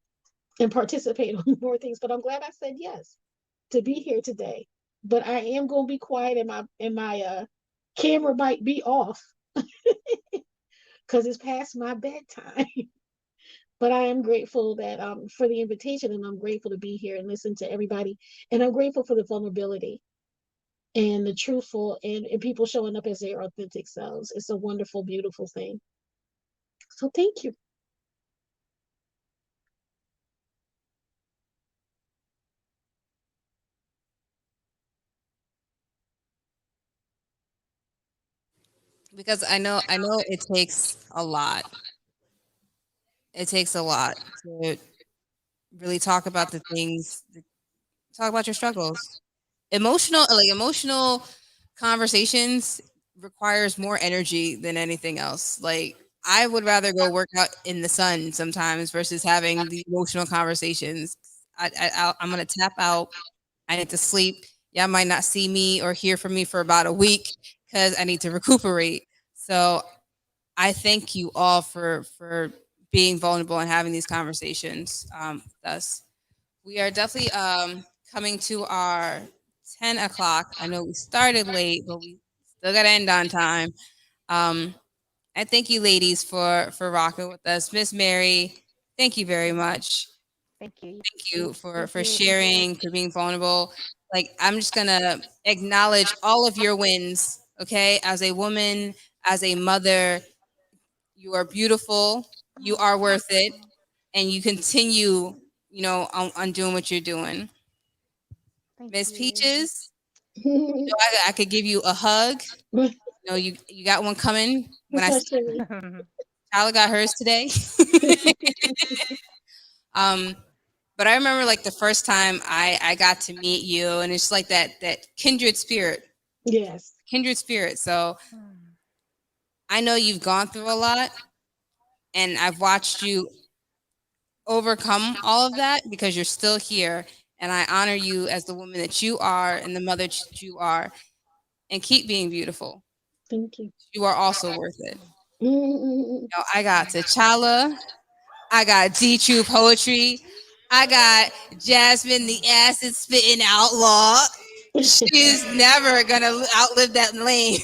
and participate on more things. But I'm glad I said yes to be here today. But I am going to be quiet, and my camera might be off because it's past my bedtime. But I am grateful that for the invitation, and I'm grateful to be here and listen to everybody, and I'm grateful for the vulnerability and the truthful, and people showing up as their authentic selves. It's a wonderful, beautiful thing. So thank you. Because I know it takes a lot. It takes a lot to really talk about the things, talk about your struggles. Emotional conversations requires more energy than anything else. Like I would rather go work out in the sun sometimes versus having the emotional conversations. I'm gonna tap out. I need to sleep. Y'all might not see me or hear from me for about a week because I need to recuperate. So I thank you all for being vulnerable and having these conversations with us. We are definitely coming to our 10 o'clock. I know we started late, but we still got to end on time. Um, I thank you, ladies, for rocking with us. Miss Mary, thank you very much. Thank you. Thank you Thank for you. sharing, for being vulnerable. Like I'm just gonna acknowledge all of your wins. Okay, as a woman, as a mother, you are beautiful. You are worth it, and you continue, on doing what you're doing. Thank Miss you. Peaches, I could give you a hug. You got one coming when What's I up, see Sherry? Tyler got hers today. um, but I remember like the first time I got to meet you, and it's like that Yes. kindred spirit. So I know you've gone through a lot, and I've watched you overcome all of that because you're still here. And I honor you as the woman that you are and the mother that you are. And keep being beautiful. Thank you. You are also worth it. Mm-mm. I got T'Challa. I got D True Poetry. I got Jasmine, the acid spitting outlaw. She's never gonna outlive that lane.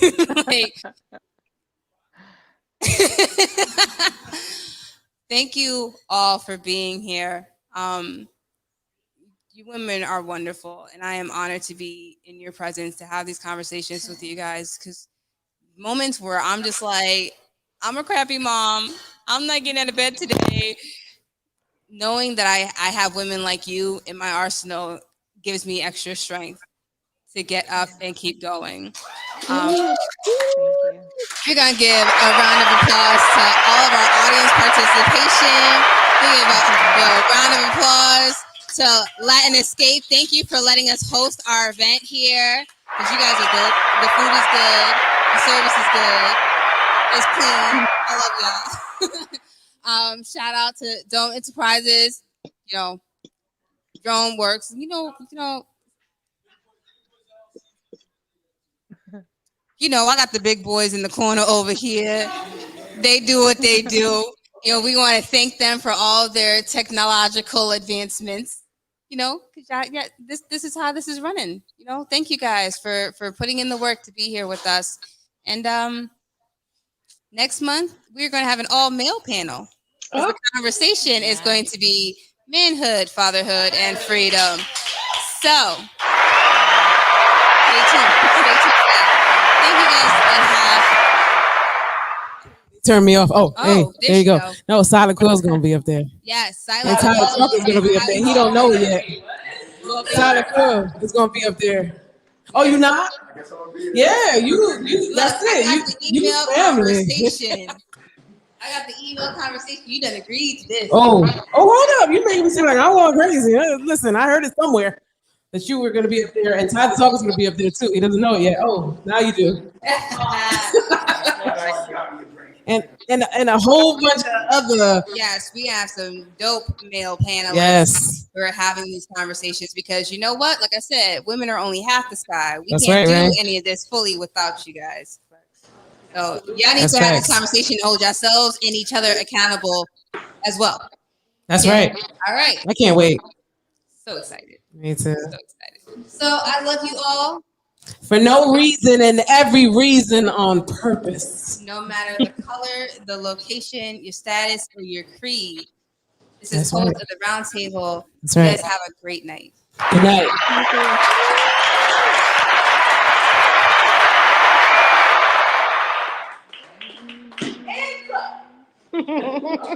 Like, thank you all for being here. You women are wonderful, and I am honored to be in your presence to have these conversations with you guys. Because moments where I'm just like, I'm a crappy mom. I'm not getting out of bed today. Knowing that I have women like you in my arsenal gives me extra strength to get up and keep going. Um, Thank you. we're gonna give a round of applause to all of our audience participation. We give a round of applause to Latin Escape. Thank you for letting us host our event here. Because you guys are good. The food is good. The service is good. It's clean. I love y'all. Shout out to Dome Enterprises. You know, Drone Works. I got the big boys in the corner over here. They do what they do. We want to thank them for all their technological advancements. Because yeah, this is how this is running. Thank you guys for putting in the work to be here with us. And next month we're going to have an all male panel because the conversation is going to be manhood, fatherhood, and freedom. So stay tuned. Stay tuned for that. Thank you guys and have. Turn me off. Oh, hey, Oh, there you she go. go. No, Silent Quill's gonna be up there. Yes, And Silent Tyler Quill Tucker's gonna be up there. He don't know it yet. Silent Quill is gonna be up there. Oh, you not? Yeah, you. That's I it. got the You email family. conversation. I got the email conversation. You done agreed to this. Oh, hold up! You making me seem like I'm going crazy. Listen, I heard it somewhere that you were gonna be up there, and Tyler Tucker's gonna be up there too. He doesn't know it yet. Oh, now you do. And a whole bunch of other. Yes, we have some dope male panelists. Yes. We're having these conversations because you know what? Like I said, women are only half the sky. We That's can't right, do right? any of this fully without you guys. So y'all need That's to have this facts. conversation, hold yourselves and each other accountable as well. That's Yeah. right. All right. I can't wait. So excited. Me too. So excited. So I love you all. For no reason and every reason on purpose. No matter the color, the location, your status, or your creed. This is That's Poets right. of the Round Table. That's You right. guys have a great night. Good night.